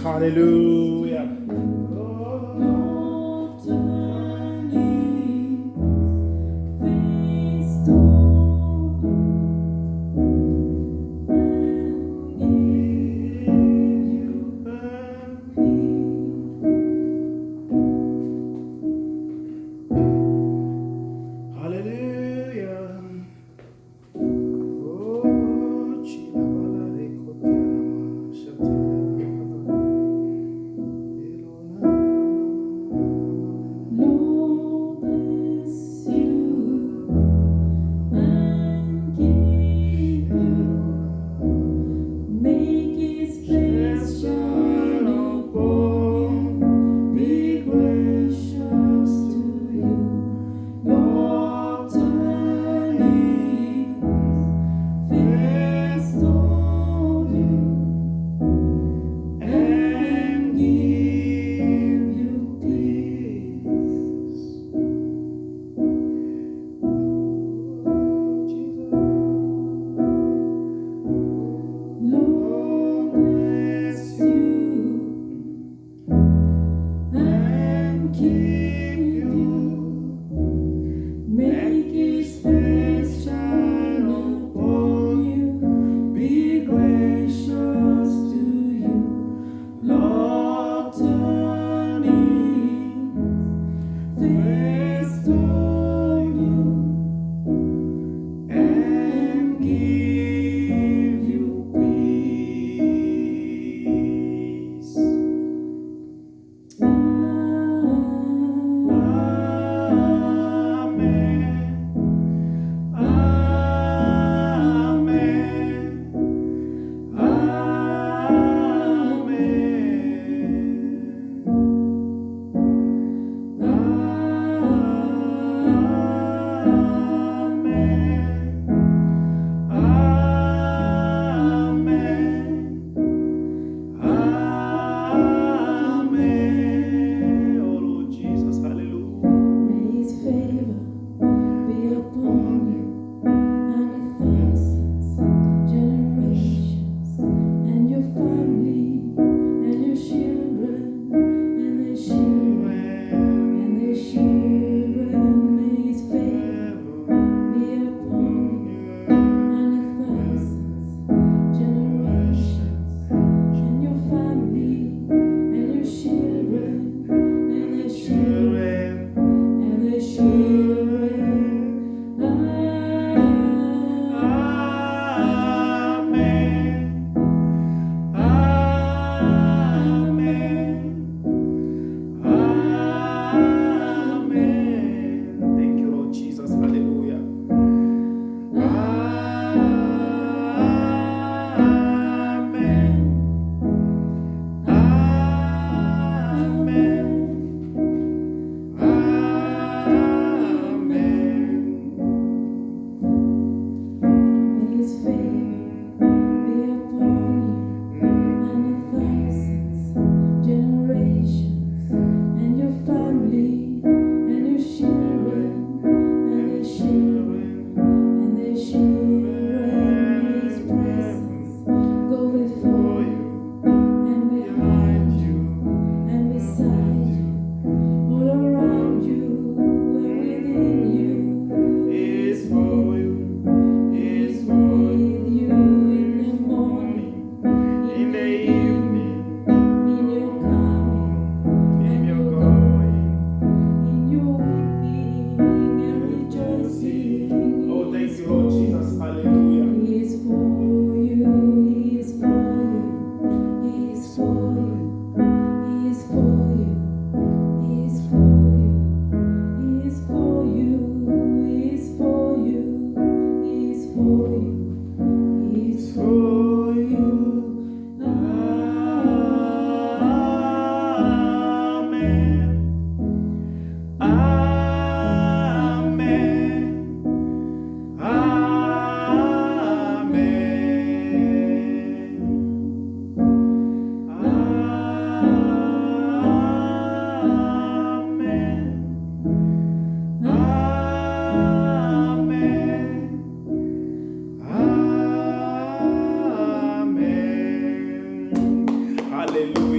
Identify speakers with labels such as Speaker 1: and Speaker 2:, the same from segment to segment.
Speaker 1: Hallelujah.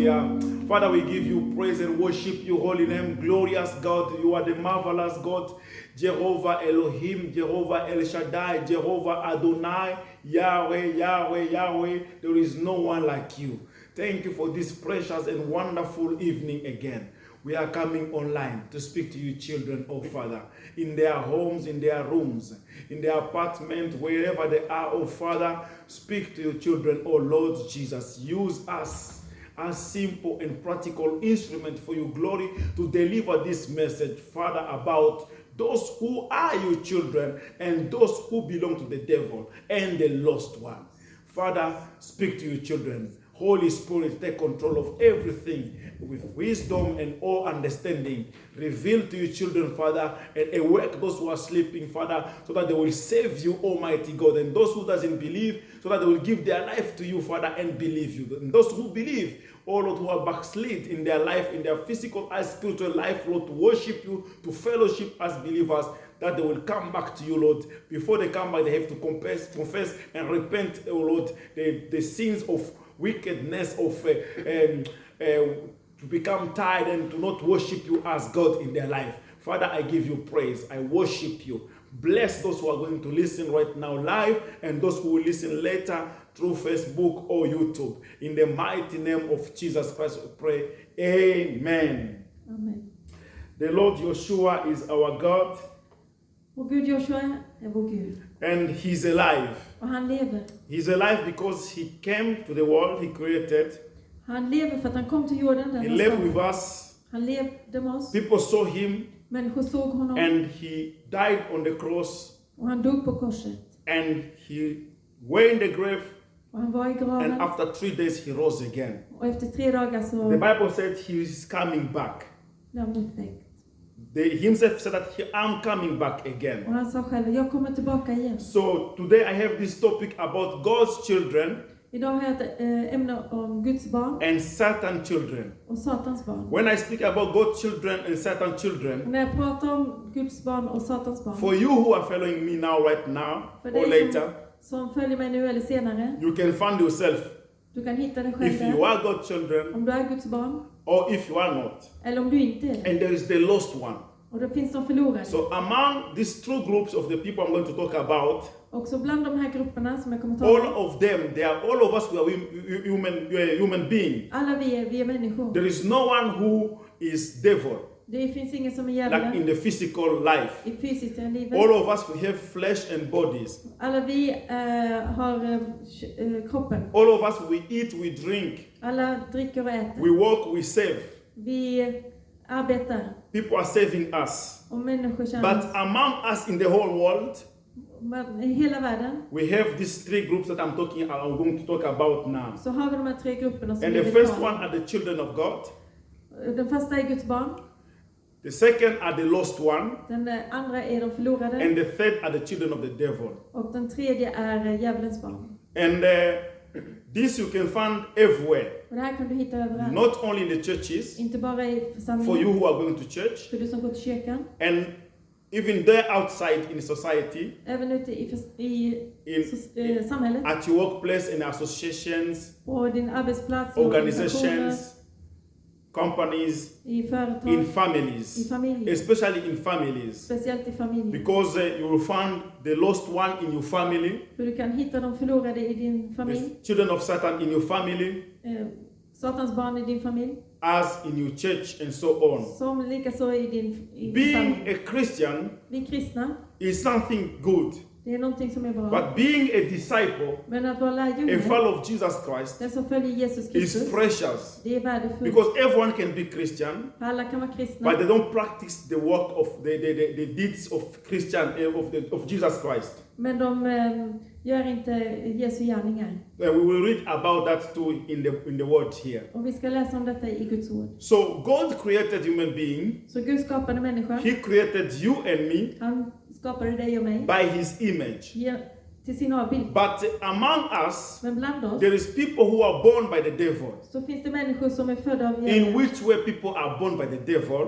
Speaker 1: Hallelujah. Father, we give you praise and worship your holy name. Glorious God, you are the marvelous God. Jehovah Elohim, Jehovah El Shaddai, Jehovah Adonai, Yahweh, Yahweh, Yahweh. There is no one like you. Thank you for this precious and wonderful evening again. We are coming online to speak to you children, oh Father, in their homes, in their rooms, in their apartment, wherever they are, oh Father. Speak to your children, oh Lord Jesus. Use us as simple and practical instrument for your glory to deliver this message, Father, about those who are your children and those who belong to the devil and the lost one. Father, speak to your children. Holy Spirit, take control of everything with wisdom and all understanding. Reveal to your children, Father, and awake those who are sleeping, Father, so that they will save you, Almighty God. And those who doesn't believe, so that they will give their life to you, Father, and believe you. And those who believe, oh Lord, who are backslid in their life, in their physical and spiritual life, Lord, to worship you, to fellowship as believers, that they will come back to you, Lord. Before they come back, they have to confess and repent, oh Lord, the sins of wickedness, to become tired and to not worship you as God in their life. Father, I give you praise. I worship you. Bless those who are going to listen right now live and those who will listen later through Facebook or YouTube. In the mighty name of Jesus Christ, we pray. Amen.
Speaker 2: Amen.
Speaker 1: The Lord Yeshua is our God.
Speaker 2: Vår Gud Joshua är vår Gud.
Speaker 1: And he's alive.
Speaker 2: Och han lever.
Speaker 1: He's alive because he came to the world he created.
Speaker 2: Han lever för att han kom till jorden.
Speaker 1: He lived with us.
Speaker 2: Han levde med oss.
Speaker 1: People saw him.
Speaker 2: Människor såg honom.
Speaker 1: And he died on the cross.
Speaker 2: Och han dog på korset.
Speaker 1: And he went in the grave.
Speaker 2: Och han var i graven.
Speaker 1: And after 3 days he rose again.
Speaker 2: Och efter 3 dagar så...
Speaker 1: The Bible said he is coming back.
Speaker 2: blev han uppväckt.
Speaker 1: They himself said that I'm coming back again.
Speaker 2: Och han sa själv, jag kommer tillbaka igen.
Speaker 1: So today I have this topic about God's children.
Speaker 2: Idag har jag ett ämne om Guds barn.
Speaker 1: And Satan's children.
Speaker 2: Och Satans barn.
Speaker 1: When I speak about God's children and Satan's children.
Speaker 2: När jag pratar om Guds barn och Satans barn.
Speaker 1: For you who are following me now, right now, or later.
Speaker 2: Som följer mig nu eller senare.
Speaker 1: You can find yourself.
Speaker 2: Du kan hitta dig själv
Speaker 1: if
Speaker 2: där.
Speaker 1: you are God's children.
Speaker 2: Om du är Guds barn.
Speaker 1: Or if you are not.
Speaker 2: Eller om du inte är det.
Speaker 1: And there is the lost one.
Speaker 2: Och då finns de förlorade.
Speaker 1: So among these two groups of the people I'm going to talk about.
Speaker 2: Också bland de här grupperna som jag kommer att tala om.
Speaker 1: All of them, all of us, we are human being.
Speaker 2: Alla vi är människor.
Speaker 1: There is no one who is devil.
Speaker 2: Det finns ingen som är djävulen.
Speaker 1: Like in the physical life.
Speaker 2: I fysiska livet.
Speaker 1: All of us, we have flesh and bodies.
Speaker 2: Alla vi har kroppen.
Speaker 1: All of us, we eat, we drink.
Speaker 2: Alla dricker och äter.
Speaker 1: We work, we save.
Speaker 2: Vi arbetar.
Speaker 1: People are saving us.
Speaker 2: Och människor tjänar.
Speaker 1: But among us in the whole world,
Speaker 2: i hela världen,
Speaker 1: we have these 3 groups that I'm going to talk about now.
Speaker 2: Så har vi de här 3 grupperna som
Speaker 1: and the first one are the children of God.
Speaker 2: Den första är Guds barn.
Speaker 1: The second are the lost one.
Speaker 2: Den andra är de förlorade.
Speaker 1: And the third are the children of the devil.
Speaker 2: Och den tredje är djävulens barn.
Speaker 1: And this you can find everywhere.
Speaker 2: Och det här kan du hitta överallt.
Speaker 1: Not only in the churches.
Speaker 2: Inte bara i församlingen.
Speaker 1: For you who are going to church.
Speaker 2: För du som går till kyrkan.
Speaker 1: And even there outside in society.
Speaker 2: Även ute i samhället.
Speaker 1: At your workplace, in associations.
Speaker 2: På din arbetsplats.
Speaker 1: Organizations. Companies.
Speaker 2: I företag.
Speaker 1: In families.
Speaker 2: I familjer.
Speaker 1: Especially in families.
Speaker 2: Speciellt i familjer.
Speaker 1: Because you will find the lost one in your family.
Speaker 2: För du kan hitta de förlorade i din familj.
Speaker 1: The children of Satan in your family.
Speaker 2: Satans barn i din familj.
Speaker 1: As in your church and so on.
Speaker 2: Som likaså i din
Speaker 1: being a Christian
Speaker 2: vi kristna
Speaker 1: is something good.
Speaker 2: Det är någonting som är bra.
Speaker 1: But being a disciple,
Speaker 2: men att vara lärjunge,
Speaker 1: a follower of Jesus Christ,
Speaker 2: den som följer Jesus Kristus,
Speaker 1: is precious.
Speaker 2: Det är värdefullt.
Speaker 1: Because everyone can be Christian,
Speaker 2: alla kan vara kristna,
Speaker 1: but they don't practice the work of the deeds of Christian of Jesus Christ.
Speaker 2: Men de gör inte Jesu gärningar.
Speaker 1: We will read about that too in the word here.
Speaker 2: Och vi ska läsa om detta i Guds ord.
Speaker 1: So God created human being.
Speaker 2: Så Gud skapade människan.
Speaker 1: He created you and me.
Speaker 2: Han skapade dig och mig.
Speaker 1: By his image.
Speaker 2: Till sin avbild.
Speaker 1: But among us,
Speaker 2: men bland oss,
Speaker 1: there is people who are born by the devil.
Speaker 2: Så finns det människor som är födda av djävulen.
Speaker 1: In which way people are born by the devil?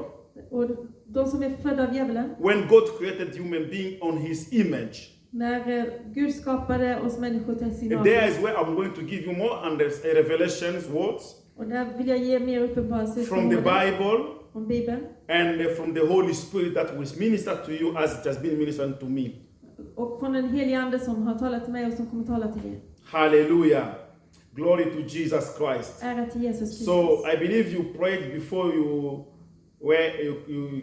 Speaker 2: Och de som är födda av djävulen.
Speaker 1: When God created human being on his image.
Speaker 2: När Gud skapade oss människor till sin avbild.
Speaker 1: There is where I'm going to give you more revelations words.
Speaker 2: Och där vill jag ge mer uppenbarelse
Speaker 1: from the Bible
Speaker 2: från Bibeln
Speaker 1: and from the Holy Spirit that will minister to you as it has been ministered to me.
Speaker 2: och från den helige Ande som har talat till mig och som kommer tala till er.
Speaker 1: Hallelujah. Glory to Jesus Christ.
Speaker 2: Ära till Jesus Kristus.
Speaker 1: So I believe you prayed before you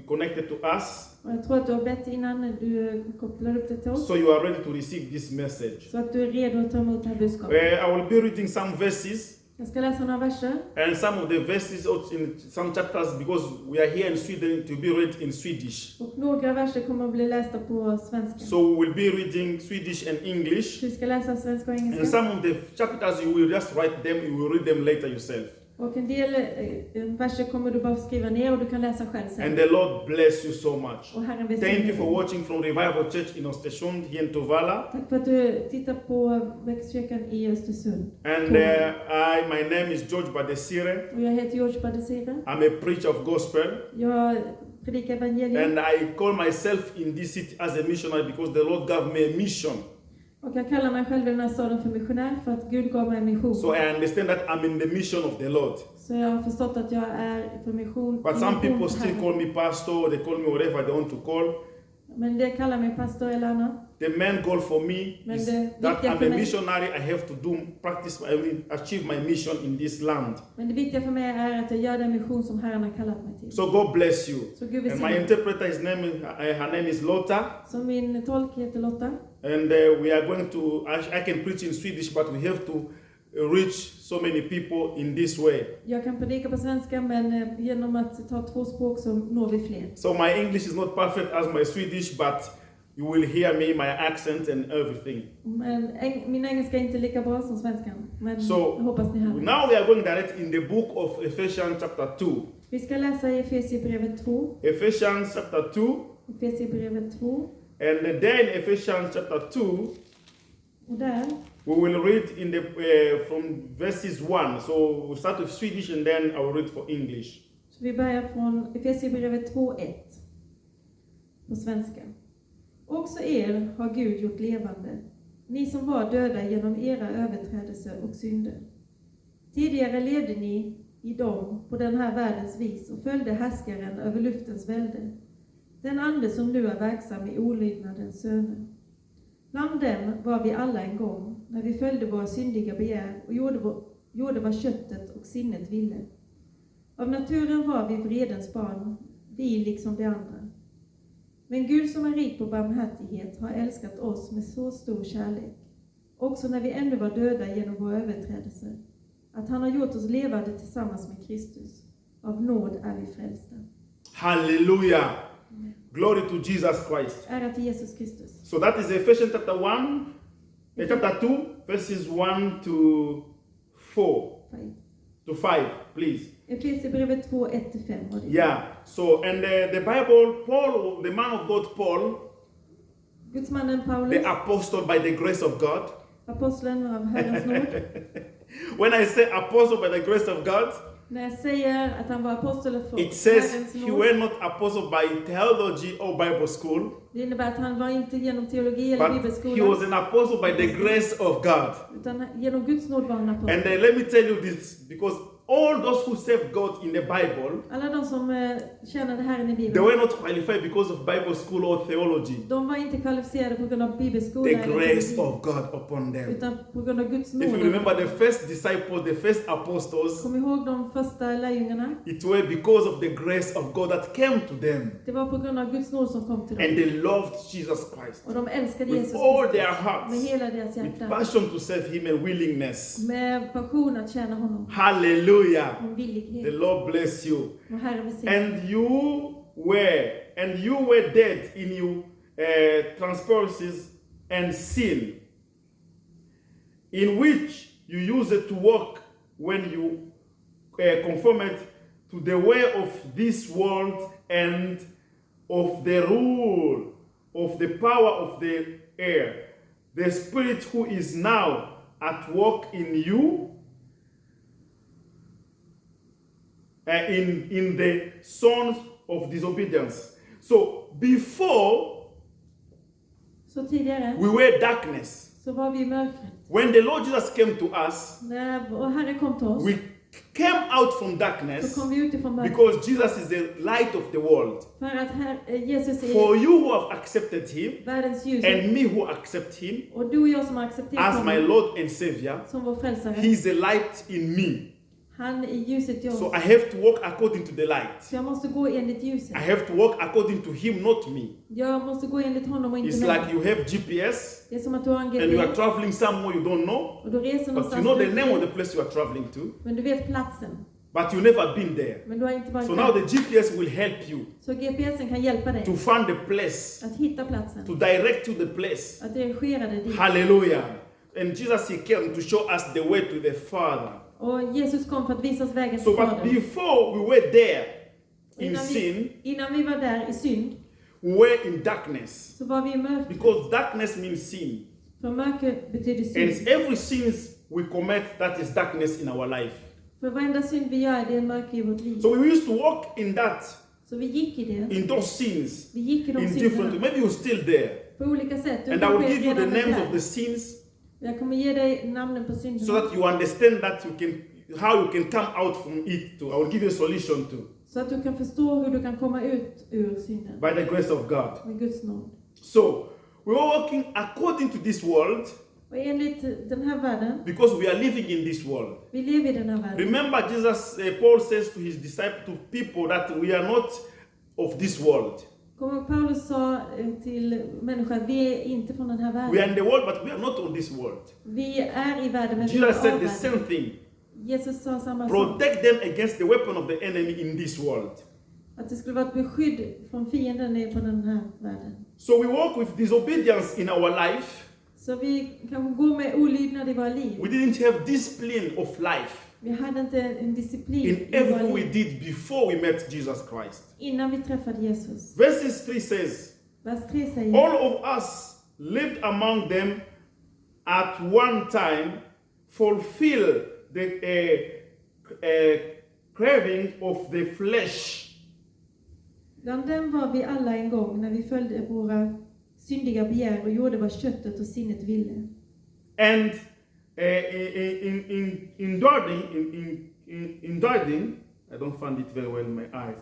Speaker 1: connected to us.
Speaker 2: Och jag tror att du har bett innan du kopplar upp det till oss.
Speaker 1: So you are ready to receive this message.
Speaker 2: Så att du är redo att ta emot det här budskapet.
Speaker 1: I will be reading some verses.
Speaker 2: Jag ska läsa några verser.
Speaker 1: And some of the verses in some chapters, because we are here in Sweden, to be read in Swedish.
Speaker 2: Och några verser kommer att bli lästa på svenska.
Speaker 1: So we'll be reading Swedish and English.
Speaker 2: Du ska läsa svenska och
Speaker 1: And
Speaker 2: engelska.
Speaker 1: some of the chapters you will just write them, you will read them later yourself.
Speaker 2: Och en del verser kommer du bara skriva ner och du kan läsa själv sen.
Speaker 1: And the Lord bless you so much.
Speaker 2: Och Herren
Speaker 1: Thank you
Speaker 2: välsigne
Speaker 1: for
Speaker 2: dig.
Speaker 1: watching from Revival Church in Östersund here in Tovala.
Speaker 2: Tack för att du tittar på växtkyrkan i Östersund.
Speaker 1: And my name is George Badesire.
Speaker 2: Och jag heter George Badesire.
Speaker 1: I'm a preacher of gospel.
Speaker 2: Jag predikar evangelium.
Speaker 1: And I call myself in this city as a missionary because the Lord gave me a mission.
Speaker 2: Och jag kallar mig själv i den här staden för missionär för att Gud gav mig en mission.
Speaker 1: So I understand that I'm in the mission of the Lord.
Speaker 2: Så jag har förstått att jag är för mission.
Speaker 1: But some people
Speaker 2: för
Speaker 1: still
Speaker 2: Herren.
Speaker 1: call me pastor, they call me whatever they want to call.
Speaker 2: Men det kallar mig pastor eller annat.
Speaker 1: The main goal for me
Speaker 2: Men
Speaker 1: is
Speaker 2: det
Speaker 1: that
Speaker 2: viktiga
Speaker 1: I'm
Speaker 2: för
Speaker 1: a
Speaker 2: mig-
Speaker 1: missionary. I have to achieve my mission in this land.
Speaker 2: Men det viktiga för mig är att jag gör den mission som Herren har kallat mig till.
Speaker 1: So God bless you.
Speaker 2: Så Gud
Speaker 1: And my
Speaker 2: välsigne.
Speaker 1: interpreter, her name is Lotta.
Speaker 2: Så min tolk heter Lotta.
Speaker 1: And we are going to, I can preach in Swedish, but we have to reach so many people in this way.
Speaker 2: Jag kan predika på svenska, men genom att ta 2 språk så når vi fler.
Speaker 1: So my English is not perfect as my Swedish, but you will hear me, my accent and everything.
Speaker 2: Men min engelska är inte lika bra som svenskan. Men
Speaker 1: So,
Speaker 2: jag hoppas ni hör mig.
Speaker 1: Now we are going direct in the book of Ephesians chapter 2.
Speaker 2: Vi ska läsa i Efesierbrevet 2.
Speaker 1: Ephesians chapter 2.
Speaker 2: Efesierbrevet 2.
Speaker 1: And then Ephesians chapter 2,
Speaker 2: Och där
Speaker 1: we will read in the from verses 1. So we'll start with Swedish and then I will read for English.
Speaker 2: så vi börjar från Efesierbrevet 2:1 på svenska. Också er har Gud gjort levande, ni som var döda genom era överträdelser och synder. Tidigare levde ni i dem på den här världens vis och följde härskaren över luftens välde, den ande som nu är verksam i olydnadens söner. Bland dem var vi alla en gång, när vi följde våra syndiga begär och gjorde vad köttet och sinnet ville. Av naturen var vi vredens barn, vi liksom de andra. Men Gud som är rik på barmhärtighet har älskat oss med så stor kärlek, också när vi ännu var döda genom våra överträdelser, att han har gjort oss levande tillsammans med Kristus. Av nåd är vi frälsta.
Speaker 1: Hallelujah. Glory to Jesus Christ.
Speaker 2: Ära till Jesus Kristus.
Speaker 1: So that is Ephesians chapter 1, chapter 2, verses 1 to 4. To 5, please.
Speaker 2: Efesierbrevet 2, 1-5 var det.
Speaker 1: Yeah. So, and the Bible, Paul, the man of God, Paul,
Speaker 2: Gudsmannen Paulus,
Speaker 1: the apostle by the grace of God.
Speaker 2: aposteln av Herrens nåd.
Speaker 1: When I say apostle by the grace of God,
Speaker 2: När jag säger att han var apostel för
Speaker 1: it says
Speaker 2: Herrens
Speaker 1: he
Speaker 2: nåd,
Speaker 1: were not apostle by theology or Bible school,
Speaker 2: det innebär att han var inte genom teologi eller
Speaker 1: but he
Speaker 2: bibelskola,
Speaker 1: was an apostle by the grace of God.
Speaker 2: utan genom Guds nåd var han apostel.
Speaker 1: And let me tell you this, because all those who serve God in the Bible,
Speaker 2: Alla de som tjänade Herren i
Speaker 1: they
Speaker 2: Bibeln,
Speaker 1: were not qualified because of Bible school or theology.
Speaker 2: de var inte kvalificerade på grund av bibelskola
Speaker 1: The
Speaker 2: eller
Speaker 1: grace
Speaker 2: teologi,
Speaker 1: of God upon them.
Speaker 2: utan på grund av Guds
Speaker 1: If you
Speaker 2: nåd.
Speaker 1: remember the first disciples, the first apostles,
Speaker 2: Kom ihåg de första lärjungarna.
Speaker 1: it were because of the grace of God that came to them.
Speaker 2: Det var på grund av Guds nåd som kom till
Speaker 1: And
Speaker 2: dem.
Speaker 1: they loved Jesus Christ
Speaker 2: Och de älskade
Speaker 1: with
Speaker 2: Jesus
Speaker 1: all
Speaker 2: Kristus
Speaker 1: their
Speaker 2: med
Speaker 1: hearts,
Speaker 2: hela deras
Speaker 1: with
Speaker 2: hjärta.
Speaker 1: passion to serve Him and willingness.
Speaker 2: Med passion att tjäna honom.
Speaker 1: Hallelujah.
Speaker 2: Och
Speaker 1: The
Speaker 2: villighet.
Speaker 1: Lord bless you.
Speaker 2: Och Herren välsigne.
Speaker 1: And you were dead in your transgressions and sin, in which you used to walk when you conformed to the way of this world and of the rule of the power of the air, the spirit who is now at work in you, in the sons of disobedience. So before
Speaker 2: Så tidigare
Speaker 1: we were darkness.
Speaker 2: så var vi i mörkret.
Speaker 1: When the Lord Jesus came to us,
Speaker 2: När vår Herre kom till oss,
Speaker 1: came out from
Speaker 2: så
Speaker 1: darkness
Speaker 2: kom vi utifrån mörkret.
Speaker 1: because Jesus is the light of the world.
Speaker 2: För att Jesus är
Speaker 1: For you who have accepted him
Speaker 2: världens ljus.
Speaker 1: and me who accept him
Speaker 2: Och du och jag som har accepterat
Speaker 1: as my
Speaker 2: honom
Speaker 1: Lord and Savior,
Speaker 2: som vår frälsare.
Speaker 1: he is a light in me.
Speaker 2: Han är ljuset i oss.
Speaker 1: So I have to walk according to the light.
Speaker 2: Så jag måste gå enligt ljuset.
Speaker 1: I have to walk according to him, not me.
Speaker 2: Jag måste gå enligt honom och inte
Speaker 1: It's
Speaker 2: mig.
Speaker 1: like you have GPS
Speaker 2: Det är som att du har en
Speaker 1: and you are
Speaker 2: GPS
Speaker 1: traveling somewhere you don't know,
Speaker 2: och du reser
Speaker 1: but you
Speaker 2: någonstans
Speaker 1: know the
Speaker 2: du
Speaker 1: name of
Speaker 2: inte
Speaker 1: the place you are traveling to,
Speaker 2: men du vet platsen.
Speaker 1: but you never been there.
Speaker 2: Men du har inte varit
Speaker 1: So now
Speaker 2: där.
Speaker 1: the GPS will help you
Speaker 2: Så GPSen kan hjälpa dig
Speaker 1: to find the place,
Speaker 2: att hitta platsen.
Speaker 1: to direct to the place.
Speaker 2: Att dirigera dig dit.
Speaker 1: Hallelujah. And Jesus, he came to show us the way to the Father.
Speaker 2: Och Jesus kom för att visa oss vägen
Speaker 1: So
Speaker 2: till
Speaker 1: but
Speaker 2: Fadern.
Speaker 1: before we were there in
Speaker 2: Innan
Speaker 1: sin,
Speaker 2: innan vi var där i synd
Speaker 1: we were in darkness.
Speaker 2: så var vi i mörker.
Speaker 1: Because darkness means sin.
Speaker 2: För mörker betyder
Speaker 1: And
Speaker 2: synd.
Speaker 1: every sins we commit, that is darkness in our life.
Speaker 2: För varenda synd vi gör, det är mörker i vårt liv.
Speaker 1: So we used to walk in that,
Speaker 2: Så vi gick i det.
Speaker 1: in those sins,
Speaker 2: Vi gick i de
Speaker 1: in different,
Speaker 2: synderna.
Speaker 1: maybe you're still there.
Speaker 2: På olika sätt. Du
Speaker 1: And I will
Speaker 2: kanske
Speaker 1: give you the
Speaker 2: redan är
Speaker 1: names of
Speaker 2: där.
Speaker 1: the sins
Speaker 2: Jag kommer ge dig namnen på
Speaker 1: so
Speaker 2: synderna.
Speaker 1: that you understand that you can, how you can come out from it too. I will give you a solution too,
Speaker 2: Så att du kan förstå hur du kan komma ut ur synden.
Speaker 1: by the grace of God.
Speaker 2: Med Guds nåd.
Speaker 1: So we are walking according to this world
Speaker 2: Och enligt den här världen,
Speaker 1: because we are living in this world.
Speaker 2: vi lever i den här världen.
Speaker 1: Remember, Paul says to his disciples, to people, that we are not of this world.
Speaker 2: Kommer Paulus sa till människor att vi är inte från den här
Speaker 1: We are
Speaker 2: världen.
Speaker 1: in the world, but we are not on this world.
Speaker 2: Vi är i världen, men vi är
Speaker 1: Jesus
Speaker 2: av
Speaker 1: said the
Speaker 2: världen.
Speaker 1: same thing.
Speaker 2: Jesus sa samma sak.
Speaker 1: Protect them against the weapon of the enemy in this world.
Speaker 2: Att det skulle vara ett beskydd från fienden på den här världen.
Speaker 1: So we walk with disobedience in our life.
Speaker 2: Så vi kanske går med olydnad i våra liv.
Speaker 1: We didn't have discipline of life
Speaker 2: Vi hade inte en disciplin
Speaker 1: in
Speaker 2: i våra
Speaker 1: everything we
Speaker 2: liv
Speaker 1: did before we met Jesus Christ.
Speaker 2: innan vi träffade Jesus.
Speaker 1: Verses 3 says,
Speaker 2: Vers 3 säger:
Speaker 1: all of us lived among them at one time, fulfill the craving of the flesh.
Speaker 2: Bland dem var vi alla en gång när vi följde våra syndiga begär och gjorde vad köttet och sinnet ville.
Speaker 1: And indulging, I don't find it very well in my eyes.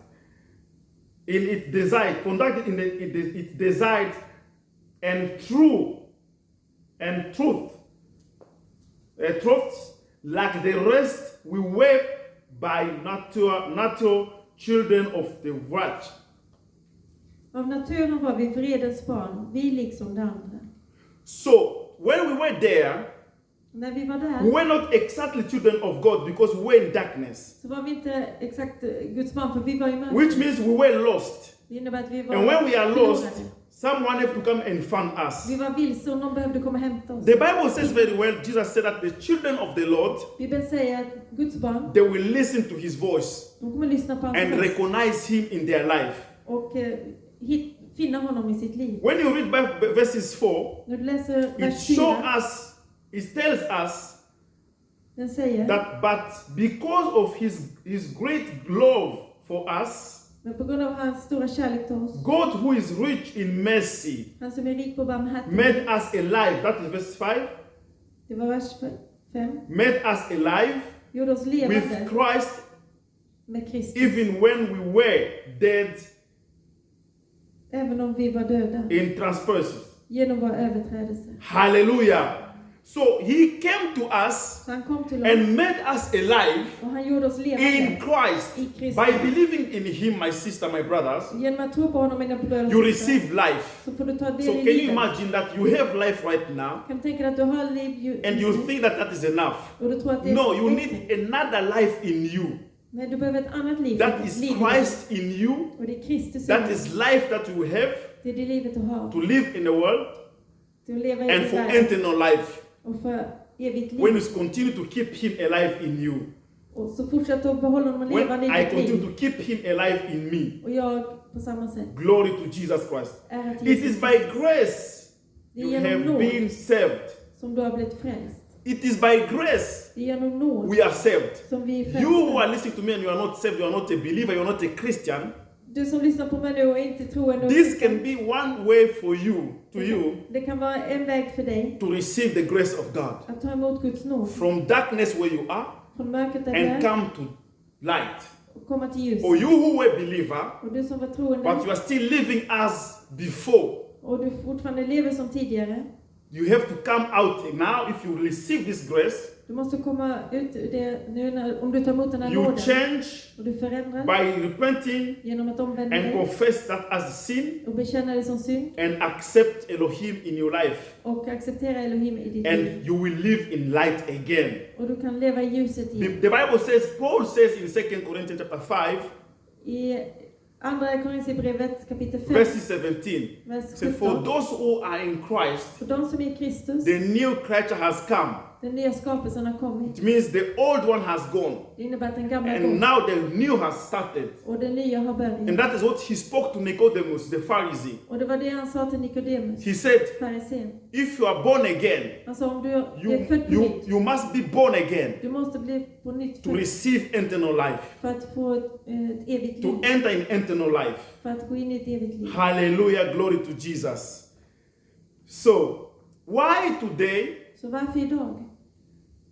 Speaker 1: In its desire, conducted in its desire and truths, like the rest, we were by natural children of the wrath.
Speaker 2: Av naturen var vi vredens barn, vi liksom de andra.
Speaker 1: So when we were there,
Speaker 2: När vi var
Speaker 1: we
Speaker 2: där
Speaker 1: were not exactly children of God because we were in darkness,
Speaker 2: så var vi inte exakt Guds barn, för vi var i mörker.
Speaker 1: which means we were lost.
Speaker 2: Det innebär att vi var
Speaker 1: And when we are lost,
Speaker 2: förlorade.
Speaker 1: someone have to come and find us.
Speaker 2: Vi var vilse och någon behövde komma och hämta oss.
Speaker 1: The Bible says very well, Jesus said that the children of the Lord,
Speaker 2: Bibeln säger att Guds barn,
Speaker 1: they will listen to his voice
Speaker 2: de kommer lyssna på hans
Speaker 1: and
Speaker 2: röst
Speaker 1: recognize him in their life.
Speaker 2: och finna honom i sitt liv.
Speaker 1: When you read verses 4,
Speaker 2: När du läser
Speaker 1: it
Speaker 2: vers
Speaker 1: shows
Speaker 2: 4,
Speaker 1: us, it tells us
Speaker 2: den säger
Speaker 1: that but because of his great love for us,
Speaker 2: men på grund av hans stora kärlek till oss,
Speaker 1: God who is rich in mercy
Speaker 2: han som är rik på barmhärtighet,
Speaker 1: made us alive. That is verse 5.
Speaker 2: det var vers 5,
Speaker 1: Made us alive
Speaker 2: gjorde oss
Speaker 1: with
Speaker 2: levande
Speaker 1: Christ
Speaker 2: med Kristus,
Speaker 1: even when we were dead
Speaker 2: även om vi var döda
Speaker 1: in trespasses.
Speaker 2: genom våra överträdelser.
Speaker 1: Hallelujah. So he came to us
Speaker 2: Så han kom till oss
Speaker 1: and made us alive
Speaker 2: och han gjorde oss
Speaker 1: in
Speaker 2: levande
Speaker 1: Christ.
Speaker 2: i Kristus.
Speaker 1: By believing in him, my sister, my brothers,
Speaker 2: Genom att tro på honom, mina bröder
Speaker 1: you
Speaker 2: och systrar,
Speaker 1: receive life.
Speaker 2: så får du ta del
Speaker 1: So
Speaker 2: i
Speaker 1: can you
Speaker 2: livet.
Speaker 1: imagine that you have life right now
Speaker 2: Kan du tänka dig att du har liv
Speaker 1: and you think that that is enough?
Speaker 2: och du tror att det är
Speaker 1: No, you
Speaker 2: tillräckligt.
Speaker 1: need another life in you.
Speaker 2: Men du behöver ett annat liv.
Speaker 1: That
Speaker 2: ett
Speaker 1: is
Speaker 2: liv i
Speaker 1: Christ in you.
Speaker 2: dig. Och det är Kristus i
Speaker 1: That
Speaker 2: dig.
Speaker 1: is life that you have
Speaker 2: Det är det livet du har.
Speaker 1: to live in the world
Speaker 2: Till att leva i
Speaker 1: and
Speaker 2: din
Speaker 1: for
Speaker 2: värld
Speaker 1: eternal life.
Speaker 2: och för evigt
Speaker 1: When
Speaker 2: liv.
Speaker 1: you continue to keep him alive in you.
Speaker 2: Och så fortsätter att behålla honom
Speaker 1: When
Speaker 2: levande i
Speaker 1: I
Speaker 2: ditt
Speaker 1: continue
Speaker 2: liv.
Speaker 1: to keep him alive in me.
Speaker 2: Och jag på samma sätt.
Speaker 1: Glory to Jesus Christ.
Speaker 2: Ära till
Speaker 1: It is
Speaker 2: Jesus.
Speaker 1: by grace
Speaker 2: Det är
Speaker 1: you
Speaker 2: genom
Speaker 1: have
Speaker 2: nåd
Speaker 1: been saved.
Speaker 2: som du har blivit frälst.
Speaker 1: It is by grace
Speaker 2: Det är genom nåd
Speaker 1: we are saved.
Speaker 2: som vi är
Speaker 1: You who
Speaker 2: frälsta.
Speaker 1: are listening to me and you are not saved, you are not a believer, you are not a Christian.
Speaker 2: Du som lyssnar på mig nu och inte tror ändå.
Speaker 1: This can be one way for you, to you,
Speaker 2: Det kan vara en väg för dig
Speaker 1: to receive the grace of God.
Speaker 2: att ta emot Guds nåd.
Speaker 1: From darkness where you are,
Speaker 2: från mörkret där du
Speaker 1: and
Speaker 2: är
Speaker 1: come to light.
Speaker 2: och komma till ljus.
Speaker 1: Or you who were believer,
Speaker 2: Och du som var troende
Speaker 1: but you are still living as before,
Speaker 2: och du fortfarande lever som tidigare.
Speaker 1: you have to come out now if you receive this grace.
Speaker 2: Du måste komma ut ur det nu om du tar emot den här
Speaker 1: You
Speaker 2: nåden.
Speaker 1: change
Speaker 2: Och du förändras
Speaker 1: by repenting
Speaker 2: genom att omvända
Speaker 1: and
Speaker 2: dig
Speaker 1: confess that as sin
Speaker 2: och bekänna det som synd.
Speaker 1: and accept Elohim in your life.
Speaker 2: Och acceptera Elohim i ditt liv.
Speaker 1: And you will live in light again.
Speaker 2: Och du kan leva i ljuset
Speaker 1: The,
Speaker 2: igen.
Speaker 1: the Bible says, Paul says in 2 Corinthians chapter 5,
Speaker 2: I andra Korinthierbrevet kapitel 5,
Speaker 1: verse 17,
Speaker 2: vers
Speaker 1: say, for
Speaker 2: 17.
Speaker 1: those who are in Christ,
Speaker 2: För de som är i Kristus,
Speaker 1: the new creature has come.
Speaker 2: den nya skapelsen har kommit.
Speaker 1: It means the old one has gone.
Speaker 2: Det innebär att den gamla
Speaker 1: And
Speaker 2: går
Speaker 1: now the new has started.
Speaker 2: och den nya har
Speaker 1: And
Speaker 2: börjat.
Speaker 1: that is what he spoke to Nicodemus, the Pharisee.
Speaker 2: Och det var det han sa till Nikodemus,
Speaker 1: He said,
Speaker 2: farisén.
Speaker 1: if you are born again,
Speaker 2: Han sa om du är
Speaker 1: you,
Speaker 2: född på
Speaker 1: you,
Speaker 2: nytt,
Speaker 1: you must be born again
Speaker 2: du måste bli på nytt
Speaker 1: to
Speaker 2: född
Speaker 1: receive eternal life,
Speaker 2: för att få ett evigt
Speaker 1: to
Speaker 2: liv.
Speaker 1: enter in eternal life.
Speaker 2: För att gå in i ett evigt liv.
Speaker 1: Hallelujah, glory to Jesus. So, why today
Speaker 2: Så varför idag?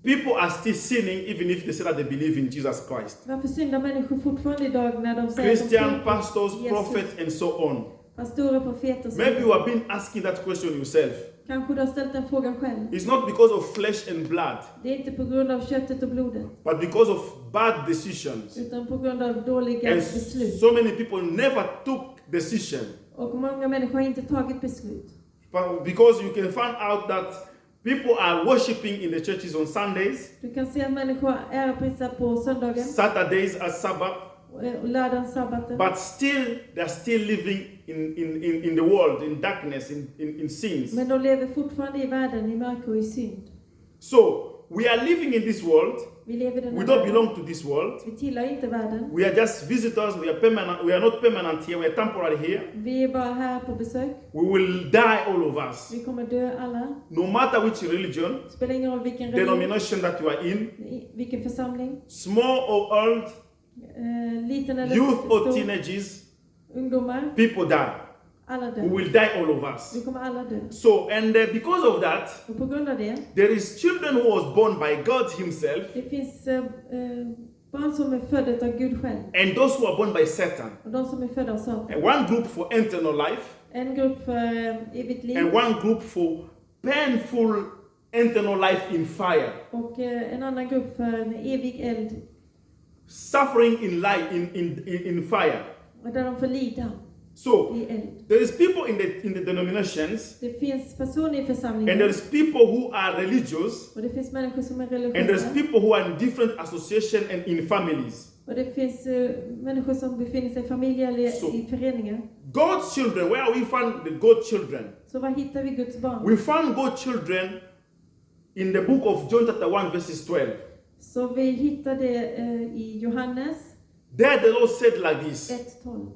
Speaker 1: people are still sinning even if they say that they believe in Jesus Christ?
Speaker 2: Varför syndar människor fortfarande idag när de säger att de
Speaker 1: Christian,
Speaker 2: tror på
Speaker 1: pastors,
Speaker 2: Jesus?
Speaker 1: prophets, and so on.
Speaker 2: Pastorer, profeter, så
Speaker 1: Maybe you have been asking that question yourself.
Speaker 2: kanske du har ställt den frågan själv.
Speaker 1: It's not because of flesh and blood,
Speaker 2: Det är inte på grund av köttet och blodet,
Speaker 1: but because of bad decisions.
Speaker 2: utan på grund av dåliga
Speaker 1: And
Speaker 2: beslut.
Speaker 1: so many people never took decision.
Speaker 2: Och många människor har inte tagit beslut.
Speaker 1: But because you can find out that people are worshiping in the churches on Sundays,
Speaker 2: Du kan se att människor prisar på söndagen
Speaker 1: Saturdays as Sabbath,
Speaker 2: och lördagen, sabbaten.
Speaker 1: but still they're still living in the world, in darkness, in sins.
Speaker 2: Men de lever fortfarande i världen, i mörker och i synd.
Speaker 1: So we are living in this world.
Speaker 2: Vi lever i den
Speaker 1: We
Speaker 2: här
Speaker 1: don't
Speaker 2: världen.
Speaker 1: belong to this world.
Speaker 2: Vi tillhör inte världen.
Speaker 1: We are just visitors. We are permanent. We are not permanent here. We are temporary here.
Speaker 2: Vi är bara här på besök.
Speaker 1: We will die, all of us.
Speaker 2: Vi kommer dö alla.
Speaker 1: No matter which religion,
Speaker 2: Det spelar ingen roll vilken religion,
Speaker 1: denomination that you are in,
Speaker 2: vilken församling.
Speaker 1: small or old,
Speaker 2: Liten eller
Speaker 1: youth or
Speaker 2: stor.
Speaker 1: teenagers,
Speaker 2: Ungdomar.
Speaker 1: people die.
Speaker 2: Alla
Speaker 1: We
Speaker 2: dör.
Speaker 1: will die, all of us.
Speaker 2: Vi kommer alla dö.
Speaker 1: So, and because of that,
Speaker 2: Och på grund av det,
Speaker 1: there is children who was born by God Himself,
Speaker 2: det finns barn som är födda av Gud själv.
Speaker 1: and those who are born by Satan.
Speaker 2: Och de som är födda av Satan.
Speaker 1: And one group for eternal life,
Speaker 2: En grupp för evigt liv.
Speaker 1: and one group for painful eternal life in fire,
Speaker 2: Och en annan grupp för en evig eld.
Speaker 1: suffering in life in fire.
Speaker 2: Och där de får lida
Speaker 1: So
Speaker 2: i eld.
Speaker 1: there is people in the denominations,
Speaker 2: Det finns personer i
Speaker 1: and there
Speaker 2: församlingen.
Speaker 1: is people who are religious,
Speaker 2: Och det finns människor som är
Speaker 1: and there's
Speaker 2: religiösa.
Speaker 1: people who are in different association and in families.
Speaker 2: Och det finns människor som befinner sig i familjer eller
Speaker 1: Så.
Speaker 2: i föreningar.
Speaker 1: God's children, where we find the God children?
Speaker 2: Så var hittar vi Guds barn?
Speaker 1: We found God's children in the book of John chapter 1 verses 12.
Speaker 2: Så vi hittar det i Johannes
Speaker 1: There the Lord said like this.
Speaker 2: 1:12.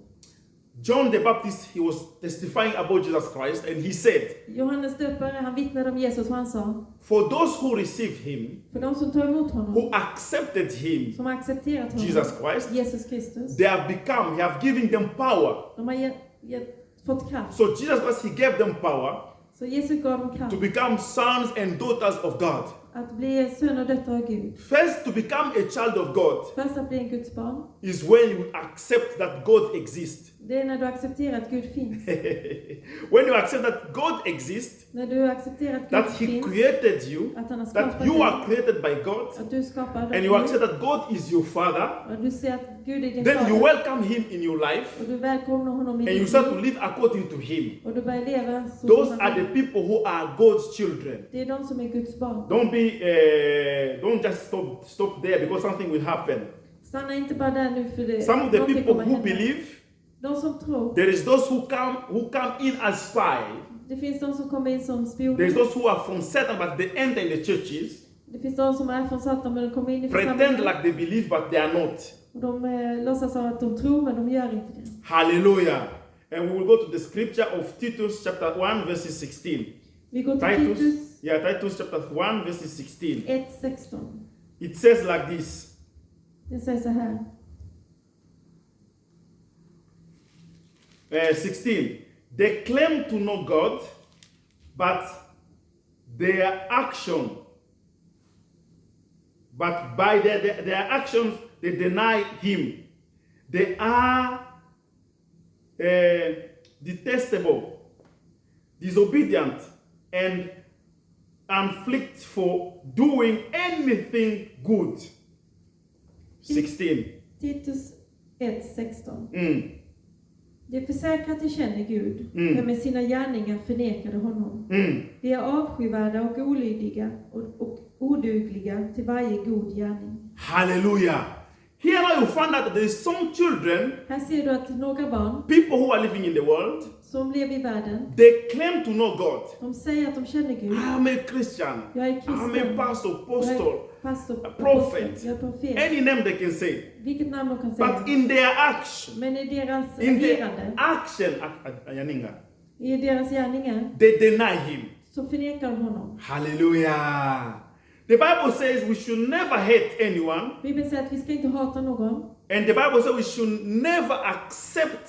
Speaker 1: John the Baptist, he was testifying about Jesus Christ, and he said,
Speaker 2: Johannes döpare, han vittnade om Jesus och han sa,
Speaker 1: for those who receive him,
Speaker 2: för de som tar emot honom,
Speaker 1: who accepted him,
Speaker 2: som har accepterat honom,
Speaker 1: Jesus Christ,
Speaker 2: Jesus Kristus,
Speaker 1: they have become, he have given them power.
Speaker 2: de har fått kraft.
Speaker 1: So Jesus Christ, he gave them power
Speaker 2: Så Jesus gav dem
Speaker 1: to
Speaker 2: kraft
Speaker 1: become sons and daughters of God.
Speaker 2: att bli söner och döttrar av Gud.
Speaker 1: First, to become a child of God
Speaker 2: Först att bli en Guds barn,
Speaker 1: is when you accept that God exists.
Speaker 2: det är när du accepterar att Gud finns.
Speaker 1: When you accept that God exists,
Speaker 2: När du accepterar att Gud
Speaker 1: that He
Speaker 2: finns,
Speaker 1: created you,
Speaker 2: att han har
Speaker 1: that
Speaker 2: skapat
Speaker 1: you
Speaker 2: dig,
Speaker 1: are created by God,
Speaker 2: att du skapar
Speaker 1: and you accept that God is your Father,
Speaker 2: och du ser att Gud är din
Speaker 1: then you
Speaker 2: fader,
Speaker 1: welcome Him in your life,
Speaker 2: och du välkomnar honom i
Speaker 1: and you
Speaker 2: ditt
Speaker 1: start to
Speaker 2: liv,
Speaker 1: live according to Him.
Speaker 2: och du börjar leva så
Speaker 1: Those
Speaker 2: som
Speaker 1: are
Speaker 2: han
Speaker 1: the
Speaker 2: vill.
Speaker 1: people who are God's children.
Speaker 2: Det är de som är Guds barn.
Speaker 1: Don't just stop there because something will happen.
Speaker 2: Stanna inte bara där nu för det.
Speaker 1: Some of the
Speaker 2: någonting
Speaker 1: people
Speaker 2: kommer
Speaker 1: who
Speaker 2: hända.
Speaker 1: believe,
Speaker 2: De som tror.
Speaker 1: there is those who come in as spy.
Speaker 2: Det finns de som kommer in som
Speaker 1: There's
Speaker 2: spioner.
Speaker 1: those who are from Satan but they enter in the churches,
Speaker 2: Det finns de som är från Satan men de kommer in i
Speaker 1: pretend
Speaker 2: församlingen.
Speaker 1: like they believe but they are not.
Speaker 2: Och de låtsas som att de tror men de gör inte det.
Speaker 1: Hallelujah. And we will go to the scripture of Titus chapter 1 verses 16.
Speaker 2: Vi går till Titus
Speaker 1: Titus chapter 1 verses 16.
Speaker 2: 1:16.
Speaker 1: It says like this.
Speaker 2: Det säger så här.
Speaker 1: 16. They claim to know God, but their action but by their actions they deny him. They are detestable, disobedient, and afflict for doing anything good. 16.
Speaker 2: Titus 1:16.
Speaker 1: Mm.
Speaker 2: Det försäkrar att de känner Gud, men med sina gärningar förnekade honom.
Speaker 1: Mm.
Speaker 2: De är avskyvärda och olydiga och odugliga till varje god gärning.
Speaker 1: Hallelujah. Here now you find out that there is some children,
Speaker 2: Här ser du att några barn
Speaker 1: people who are living in the world,
Speaker 2: som lever i världen,
Speaker 1: they claim to know God.
Speaker 2: de säger att de känner Gud.
Speaker 1: I'm a Christian.
Speaker 2: Jag är
Speaker 1: I'm
Speaker 2: kristen.
Speaker 1: a pastor,
Speaker 2: Jag
Speaker 1: apostle,
Speaker 2: är pastor,
Speaker 1: a prophet.
Speaker 2: jag är profet.
Speaker 1: Any name they can say.
Speaker 2: Vilket namn de kan säga.
Speaker 1: But in their action,
Speaker 2: Men i deras
Speaker 1: in their
Speaker 2: agerande,
Speaker 1: action,
Speaker 2: i deras gärningar,
Speaker 1: they deny him.
Speaker 2: så förnekar de honom.
Speaker 1: Hallelujah. The Bible says we should never hate anyone.
Speaker 2: Bibeln säger att vi ska inte hata någon.
Speaker 1: And the Bible says we should never accept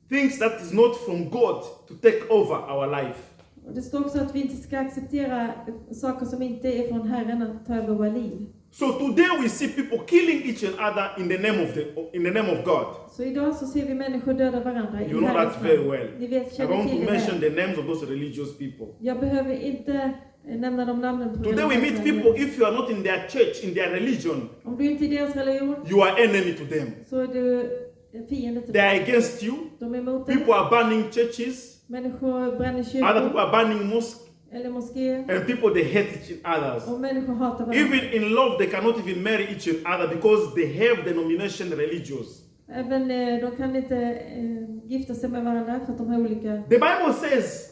Speaker 1: things that is not from God to take over our life.
Speaker 2: Och det står också att vi inte ska acceptera saker som inte är från Herren att ta över våra liv.
Speaker 1: So today we see people killing each other in the name of God.
Speaker 2: Så idag så ser vi människor döda varandra i
Speaker 1: You know
Speaker 2: Herrens
Speaker 1: that very
Speaker 2: namn.
Speaker 1: well.
Speaker 2: Ni vet,
Speaker 1: I
Speaker 2: känner
Speaker 1: want
Speaker 2: till
Speaker 1: to
Speaker 2: det
Speaker 1: mention
Speaker 2: väl.
Speaker 1: the names of those religious people.
Speaker 2: Jag behöver inte nämna de namnen på
Speaker 1: Today we meet
Speaker 2: religiösa
Speaker 1: people, if you are not in their church, in their religion,
Speaker 2: Om du inte är i deras religion
Speaker 1: you are enemy to them.
Speaker 2: så är du en fiende till
Speaker 1: They
Speaker 2: dem.
Speaker 1: are against you.
Speaker 2: De är emot dig.
Speaker 1: People are burning churches.
Speaker 2: Människor bränner
Speaker 1: Other
Speaker 2: kyrkor
Speaker 1: people are burning mosques.
Speaker 2: eller moskéer.
Speaker 1: And people, they hate each others.
Speaker 2: Och människor hatar varandra.
Speaker 1: Even in love, they cannot even marry each other because they have denomination religious.
Speaker 2: Även de kan inte gifta sig med varandra för att de har olika
Speaker 1: The Bible says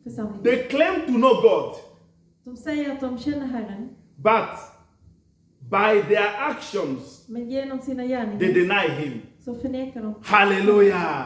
Speaker 2: församlingar.
Speaker 1: they claim to know God,
Speaker 2: De säger att de känner Herren,
Speaker 1: but by their actions,
Speaker 2: men genom sina
Speaker 1: they
Speaker 2: gärningar
Speaker 1: deny Him.
Speaker 2: så förnekar de.
Speaker 1: Hallelujah.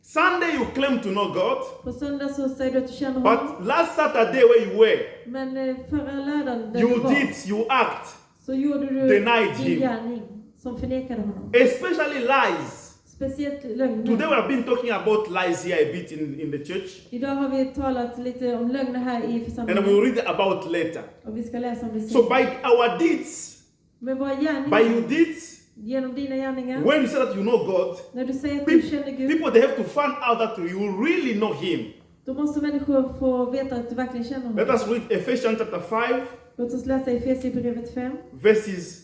Speaker 1: Sunday, you claim to know God,
Speaker 2: På söndag så säger du att du känner honom.
Speaker 1: but last Saturday where you were,
Speaker 2: Men förra lördagen där
Speaker 1: you
Speaker 2: du var,
Speaker 1: did, you act,
Speaker 2: så gjorde du
Speaker 1: denied
Speaker 2: din
Speaker 1: him.
Speaker 2: gärning som förnekade honom.
Speaker 1: especially lies.
Speaker 2: Speciellt
Speaker 1: Today
Speaker 2: lögner.
Speaker 1: we have been talking about lies here a bit in the church,
Speaker 2: Idag har vi talat lite om lögner här i
Speaker 1: and
Speaker 2: församlingen.
Speaker 1: we will read about later.
Speaker 2: Och vi ska läsa om det
Speaker 1: So
Speaker 2: sen.
Speaker 1: by our deeds,
Speaker 2: Men våra
Speaker 1: by your
Speaker 2: gärningar,
Speaker 1: deeds,
Speaker 2: genom dina gärningar,
Speaker 1: when you say that you know God,
Speaker 2: när du säger att du känner
Speaker 1: people,
Speaker 2: Gud,
Speaker 1: they have to find out that you really know Him.
Speaker 2: då måste människor få veta att du verkligen känner
Speaker 1: Let
Speaker 2: honom.
Speaker 1: us read Ephesians chapter 5,
Speaker 2: Låt oss läsa Efesierbrevet 5,
Speaker 1: verses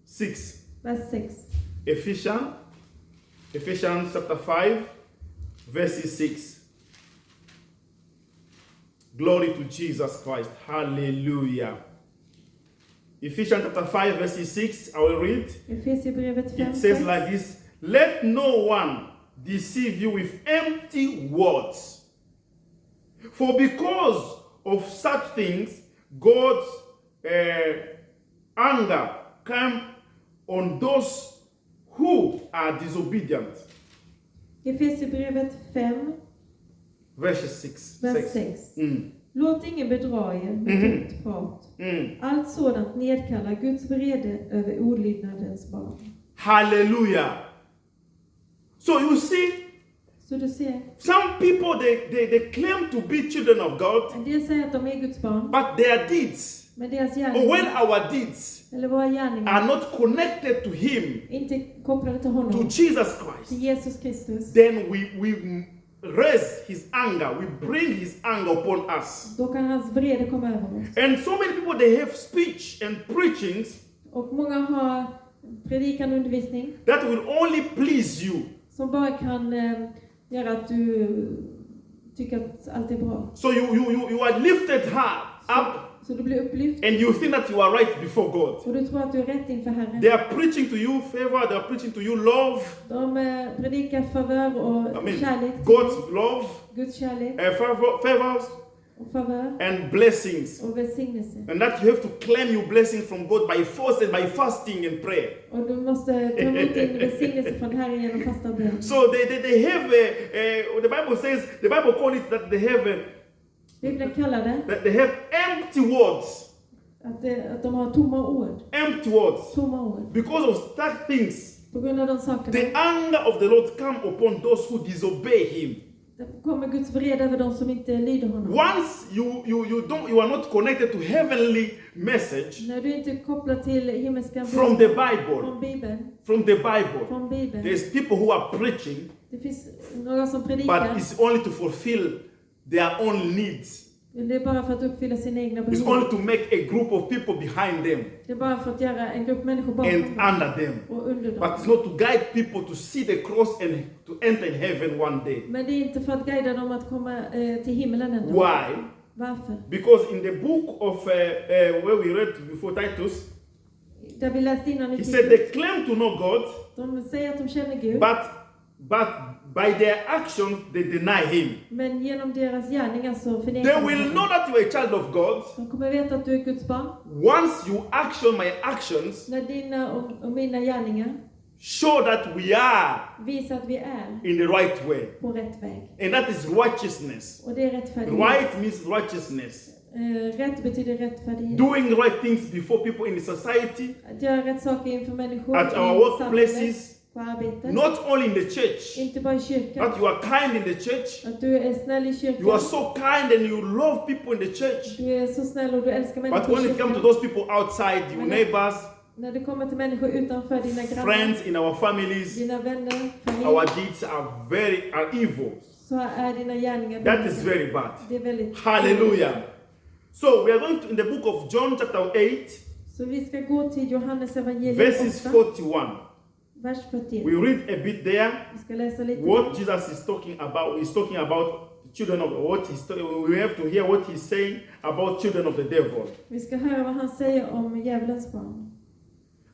Speaker 1: 6.
Speaker 2: vers 6.
Speaker 1: Ephesians chapter 5, verses 6. Glory to Jesus Christ. Hallelujah. Ephesians chapter 5, verses 6, I will read.
Speaker 2: Efesierbrevet 5,
Speaker 1: It says
Speaker 2: 6.
Speaker 1: like this: let no one deceive you with empty words. For because of such things, God's anger came on those who are disobedient.
Speaker 2: Efesierbrevet 5,
Speaker 1: Verse 6.
Speaker 2: vers 6.
Speaker 1: Mm.
Speaker 2: Låt ingen bedra er med tomt prat.
Speaker 1: Mm.
Speaker 2: Allt sådant nedkallar Guds vrede över olydnadens barn.
Speaker 1: Hallelujah. So you see,
Speaker 2: Så du ser,
Speaker 1: some people they claim to be children of God,
Speaker 2: en del säger att de är Guds barn,
Speaker 1: but their deeds,
Speaker 2: men deras
Speaker 1: or when
Speaker 2: gärningar,
Speaker 1: our deeds
Speaker 2: eller våra
Speaker 1: are
Speaker 2: gärningar,
Speaker 1: not connected to Him,
Speaker 2: inte kopplade till
Speaker 1: to
Speaker 2: honom,
Speaker 1: Jesus Christ,
Speaker 2: till Jesus Kristus,
Speaker 1: then we raise His anger, we bring His anger upon us.
Speaker 2: då kan hans vrede komma över oss.
Speaker 1: And so many people, they have speech and preachings
Speaker 2: Och många har predikan och undervisning
Speaker 1: that will only please you.
Speaker 2: som bara kan göra att du tycker att allt är bra.
Speaker 1: So you are lifted high up,
Speaker 2: Så du blir upplyft
Speaker 1: and you think that you are right before God.
Speaker 2: och du tror att du är rätt inför Herren.
Speaker 1: They are preaching to you favor, they are preaching to you love,
Speaker 2: De predikar favör och kärlek,
Speaker 1: God's love,
Speaker 2: Guds kärlek
Speaker 1: favors,
Speaker 2: och favör
Speaker 1: and blessings.
Speaker 2: och välsignelse.
Speaker 1: And that you have to claim your blessing from God by force and by fasting and prayer.
Speaker 2: Och du måste ta emot din välsignelse från Herren genom fasta och bön.
Speaker 1: So they have the Bible says, the Bible calls it that they have
Speaker 2: Bibeln kallar det
Speaker 1: that they have empty words.
Speaker 2: att de har tomma ord.
Speaker 1: Empty words.
Speaker 2: Tomma ord.
Speaker 1: Because of that things,
Speaker 2: På grund av de sakerna.
Speaker 1: the anger of the Lord come upon those who disobey Him.
Speaker 2: Därför kommer Guds vrede över de som inte lyder honom.
Speaker 1: Once you are not connected to heavenly message
Speaker 2: När du inte är kopplad till himmelska
Speaker 1: from the
Speaker 2: från
Speaker 1: Bible,
Speaker 2: Bibeln,
Speaker 1: from the Bible,
Speaker 2: från Bibeln.
Speaker 1: there's people who are preaching,
Speaker 2: Det finns några som
Speaker 1: but
Speaker 2: predikar,
Speaker 1: it's only to fulfill their own needs.
Speaker 2: men det är bara för att uppfylla sina egna
Speaker 1: It's
Speaker 2: behov.
Speaker 1: only to make a group of people behind them
Speaker 2: Det är bara för att göra en grupp människor bakom
Speaker 1: and
Speaker 2: dem
Speaker 1: under them.
Speaker 2: och under
Speaker 1: But
Speaker 2: dem.
Speaker 1: it's not to guide people to see the cross and to enter in heaven one day.
Speaker 2: Men det är inte för att guida dem att komma till himlen ändå.
Speaker 1: Why?
Speaker 2: Varför?
Speaker 1: Because in the book of where we read before Titus,
Speaker 2: Där vi läste innan i
Speaker 1: he said
Speaker 2: Titus,
Speaker 1: they claim to know God,
Speaker 2: de säger att de känner Gud,
Speaker 1: but by their actions they deny him.
Speaker 2: men genom deras gärningar så
Speaker 1: They
Speaker 2: förnekar de
Speaker 1: will
Speaker 2: honom.
Speaker 1: know that you are a child of God
Speaker 2: De kommer veta att du är Guds barn
Speaker 1: once you action my actions
Speaker 2: när dina och mina gärningar
Speaker 1: show that we are
Speaker 2: visar att vi är
Speaker 1: in the right way.
Speaker 2: på rätt väg.
Speaker 1: And that is righteousness.
Speaker 2: Och det är rättfärdighet.
Speaker 1: Right means righteousness.
Speaker 2: Rätt betyder rättfärdighet.
Speaker 1: Doing right things before people in the society,
Speaker 2: Att göra rätt saker inför människor
Speaker 1: at
Speaker 2: i
Speaker 1: our workplaces,
Speaker 2: på arbetet.
Speaker 1: not only in the church,
Speaker 2: Inte bara i kyrkan.
Speaker 1: but you are kind in the church.
Speaker 2: Att du är snäll i kyrkan.
Speaker 1: You are so kind and you love people in the church.
Speaker 2: Du är så snäll och du älskar
Speaker 1: But
Speaker 2: människor
Speaker 1: when
Speaker 2: i
Speaker 1: it comes to
Speaker 2: kyrkan.
Speaker 1: those people outside, your neighbors,
Speaker 2: När det kommer till människor utanför dina grannar,
Speaker 1: friends in our families,
Speaker 2: dina vänner,
Speaker 1: our
Speaker 2: familj,
Speaker 1: deeds are evil.
Speaker 2: så är dina gärningar
Speaker 1: That
Speaker 2: dåliga.
Speaker 1: is very bad.
Speaker 2: Det är väldigt
Speaker 1: Hallelujah. So we are going to in the book of John chapter 8,
Speaker 2: Så vi ska gå till Johannes evangelium
Speaker 1: verses
Speaker 2: 8,
Speaker 1: 41.
Speaker 2: vers 41.
Speaker 1: We read a bit there
Speaker 2: Vi ska läsa lite.
Speaker 1: what Jesus is talking about. He's talking about children of what we have to hear what he's saying about children of the devil.
Speaker 2: Vi ska höra vad han säger om djävulens barn.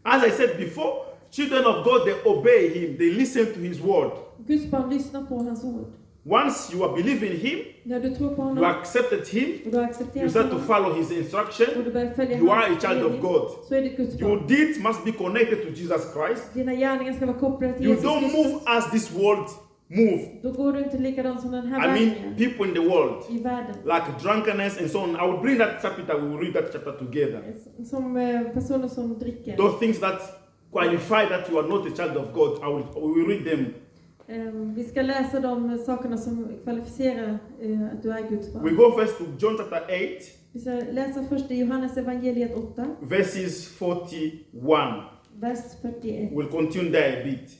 Speaker 1: As I said before, children of God, they obey him. They listen to his word.
Speaker 2: Guds barn lyssnar på hans ord.
Speaker 1: Once you are believing him,
Speaker 2: När du tror på
Speaker 1: you
Speaker 2: honom
Speaker 1: accepted him,
Speaker 2: och du har
Speaker 1: you
Speaker 2: accepterat
Speaker 1: start to
Speaker 2: honom
Speaker 1: follow his
Speaker 2: och
Speaker 1: instruction,
Speaker 2: du börjar följa
Speaker 1: you are a
Speaker 2: hans
Speaker 1: child of
Speaker 2: ledning,
Speaker 1: God.
Speaker 2: så är det Guds
Speaker 1: Your
Speaker 2: barn.
Speaker 1: deeds must be connected to Jesus Christ.
Speaker 2: Dina gärningar ska vara kopplade till
Speaker 1: You
Speaker 2: Jesus
Speaker 1: don't
Speaker 2: Kristus.
Speaker 1: move as this world move.
Speaker 2: Då går du inte likadant som den här
Speaker 1: I
Speaker 2: världen
Speaker 1: mean,
Speaker 2: gör.
Speaker 1: people in the world,
Speaker 2: I världen.
Speaker 1: like drunkenness and so on. I will bring that chapter, we will read that chapter together.
Speaker 2: Som personer som dricker.
Speaker 1: Those things that qualify that you are not a child of God, we will read them.
Speaker 2: Vi ska läsa de sakerna som kvalificerar att du är Guds
Speaker 1: We
Speaker 2: barn.
Speaker 1: go first to John chapter 8,
Speaker 2: Vi ska läsa först i Johannes evangeliet 8,
Speaker 1: verses 41.
Speaker 2: vers 41.
Speaker 1: We'll continue there a bit.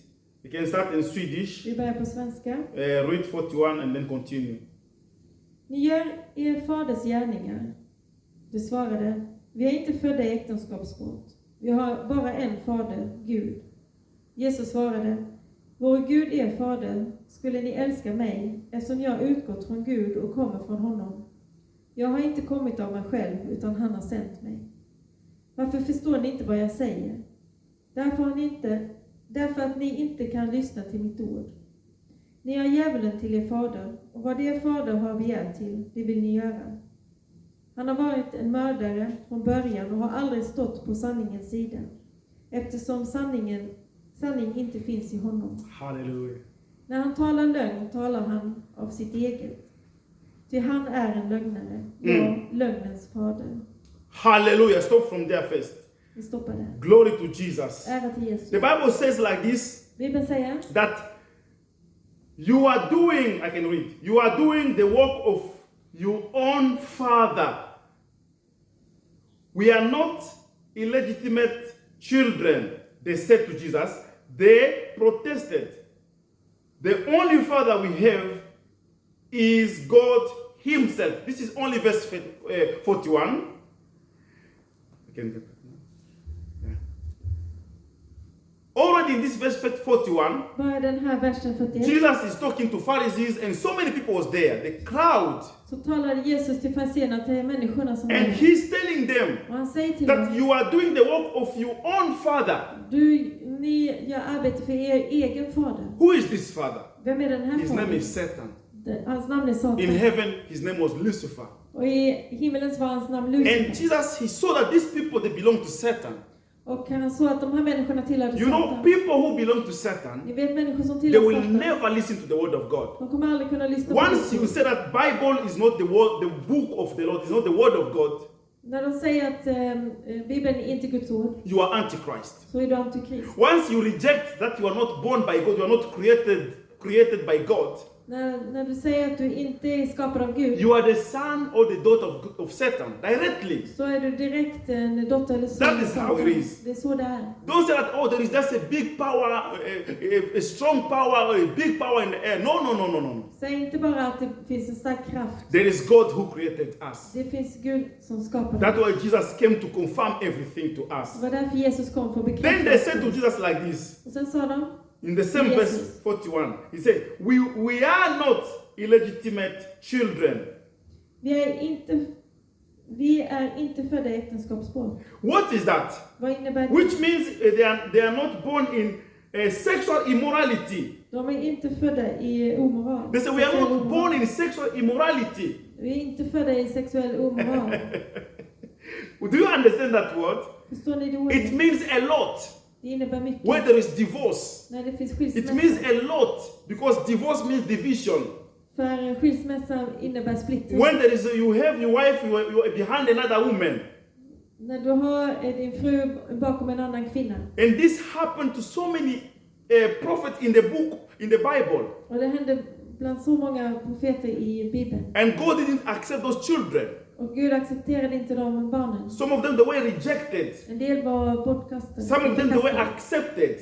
Speaker 1: You can start in Swedish,
Speaker 2: Vi börjar på svenska.
Speaker 1: read 41 and then continue.
Speaker 2: Ni gör er faders gärningar. Du svarade, vi är inte födda i äktenskapsbrott. Vi har bara en fader, Gud. Jesus svarade, vår Gud är fader, skulle ni älska mig, eftersom jag utgått från Gud och kommer från honom. Jag har inte kommit av mig själv, utan han har sänt mig. Varför förstår ni inte vad jag säger? Därför att ni inte kan lyssna till mitt ord. Ni har djävulen till er fader, och vad er fader har begärt till, det vill ni göra. Han har varit en mördare från början och har aldrig stått på sanningens sida, eftersom sanning inte finns i honom.
Speaker 1: Hallelujah.
Speaker 2: När han talar lögn talar han av sitt eget. Ty han är en lögnare, ja, lögnens fader.
Speaker 1: Hallelujah. Stop from there first.
Speaker 2: Vi stoppar där.
Speaker 1: Glory to Jesus.
Speaker 2: Ära till Jesus.
Speaker 1: The Bible says like this,
Speaker 2: Bibeln säger
Speaker 1: that you are doing the work of your own father. We are not illegitimate children, they said to Jesus. They protested. The only father we have is God himself. This is only verse 41. I can get that now. Yeah. Already in this verse 41,
Speaker 2: bara den här versen 41.
Speaker 1: Jesus is talking to Pharisees and so many people was there, the crowd.
Speaker 2: Så talade Jesus till fariséerna, till människorna som var
Speaker 1: And
Speaker 2: där.
Speaker 1: he's telling them
Speaker 2: Och han säger till
Speaker 1: that
Speaker 2: dem,
Speaker 1: you are doing the work of your own father.
Speaker 2: ni gör arbete för er egen fader.
Speaker 1: Who is this father?
Speaker 2: Vem är den här
Speaker 1: His name
Speaker 2: fadern?
Speaker 1: is Satan.
Speaker 2: Hans namn är Satan.
Speaker 1: In heaven, his name was Lucifer.
Speaker 2: Och i himmelens var hans namn
Speaker 1: And
Speaker 2: Lucifer.
Speaker 1: Jesus, he saw that these people, they belong to Satan.
Speaker 2: Och han såg att de här människorna tillhörde
Speaker 1: You know,
Speaker 2: Satan.
Speaker 1: people who belong to Satan,
Speaker 2: Ni vet människor som
Speaker 1: they
Speaker 2: tillhör
Speaker 1: will
Speaker 2: Satan.
Speaker 1: never listen to the word of God.
Speaker 2: De kommer aldrig kunna lyssna på
Speaker 1: Once you
Speaker 2: Gud.
Speaker 1: say that Bible is not the word, the book of the Lord, is not the word of God,
Speaker 2: När de säger att Bibeln är inte Guds ord,
Speaker 1: you are antichrist.
Speaker 2: så är du antikrist.
Speaker 1: Once you reject that you are not born by God, you are not created by God,
Speaker 2: När du säger att du inte är skapad av Gud,
Speaker 1: you are the son or the daughter of Satan directly.
Speaker 2: så är du direkt en dotter eller son.
Speaker 1: That is how it is.
Speaker 2: Det är så det är.
Speaker 1: Don't say that, oh, there is just a big power, a strong power, or a big power in the air. No.
Speaker 2: Säg inte bara att det finns en stark kraft.
Speaker 1: There is God who created us.
Speaker 2: Det finns Gud som skapade.
Speaker 1: That's why Jesus came to confirm everything to us.
Speaker 2: Det var därför Jesus kom för att
Speaker 1: Then they
Speaker 2: bekräfta.
Speaker 1: said to Jesus like this,
Speaker 2: Och sen sa de,
Speaker 1: in the same
Speaker 2: Yes.
Speaker 1: verse 41, he said, we are not illegitimate children.
Speaker 2: vi är inte födda i äktenskapsbrott.
Speaker 1: What is that?
Speaker 2: Vad innebär det?
Speaker 1: Which means they are not born in sexual immorality.
Speaker 2: De är inte födda i omoral.
Speaker 1: They say we are not born in sexual immorality.
Speaker 2: Vi är inte födda i sexuell omoral.
Speaker 1: Do you understand that word?
Speaker 2: Förstår ni det
Speaker 1: It
Speaker 2: ordet?
Speaker 1: means a lot.
Speaker 2: Det innebär
Speaker 1: Where
Speaker 2: mycket.
Speaker 1: there is divorce,
Speaker 2: När det finns
Speaker 1: it
Speaker 2: skilsmässa.
Speaker 1: means a lot because divorce means division.
Speaker 2: För skilsmässa innebär splittring.
Speaker 1: When there is you have your wife, you are behind another woman,
Speaker 2: När du har din fru bakom en annan kvinna.
Speaker 1: and this happened to so many prophets in the Bible,
Speaker 2: Och det hände bland så många profeter i Bibeln.
Speaker 1: and God didn't accept those children.
Speaker 2: Och Gud accepterade inte de barnen.
Speaker 1: Some of them they were rejected.
Speaker 2: En del var bortkastade.
Speaker 1: Some of them they were accepted,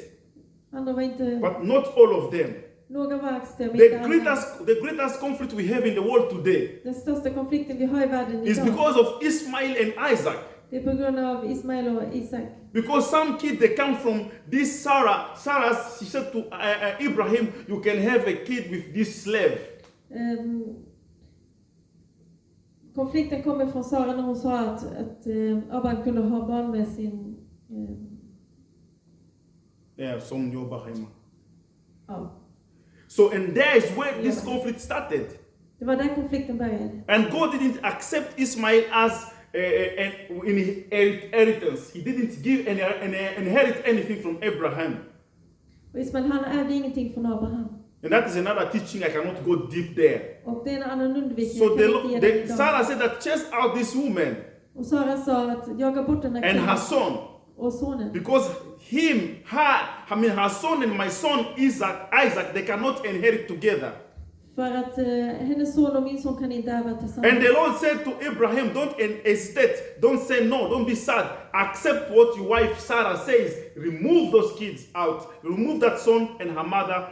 Speaker 2: Andra var inte...
Speaker 1: but not all of them.
Speaker 2: Några var accepterade.
Speaker 1: The
Speaker 2: inte alla.
Speaker 1: greatest conflict we have in the world today
Speaker 2: Den största konflikten vi har i världen
Speaker 1: is
Speaker 2: idag.
Speaker 1: because of Ismail and Isaac.
Speaker 2: Det är på grund av Ismael och Isak.
Speaker 1: Because some kids they come from this Sarah. Sarah, she said to Abraham, "You can have a kid with this slave."
Speaker 2: Konflikten kommer från Sara när hon sa att Abraham kunde ha barn med sin...
Speaker 1: Yeah, some jobbar hemma.
Speaker 2: Ja.
Speaker 1: So, and there is where this conflict started.
Speaker 2: Det var där konflikten började.
Speaker 1: And God didn't accept Ismail as an inheritance. He didn't give inherit anything from Abraham.
Speaker 2: Och Ismael, han ärvde ingenting från Abraham.
Speaker 1: And that is another teaching. I cannot go deep there.
Speaker 2: Och det är en annan undervisning.
Speaker 1: So
Speaker 2: jag kan inte ge dig idag.
Speaker 1: Sarah said that chase out this woman
Speaker 2: Och Sara sa att jaga bort den här
Speaker 1: and her
Speaker 2: kvinnan
Speaker 1: son.
Speaker 2: och sonen.
Speaker 1: Because her son and my son Isaac, they cannot inherit together.
Speaker 2: För att hennes son och min son kan inte ärva
Speaker 1: And
Speaker 2: tillsammans.
Speaker 1: the Lord said to Abraham, don't hesitate, don't say no, don't be sad. Accept what your wife Sarah says. Remove those kids out. Remove that son and her mother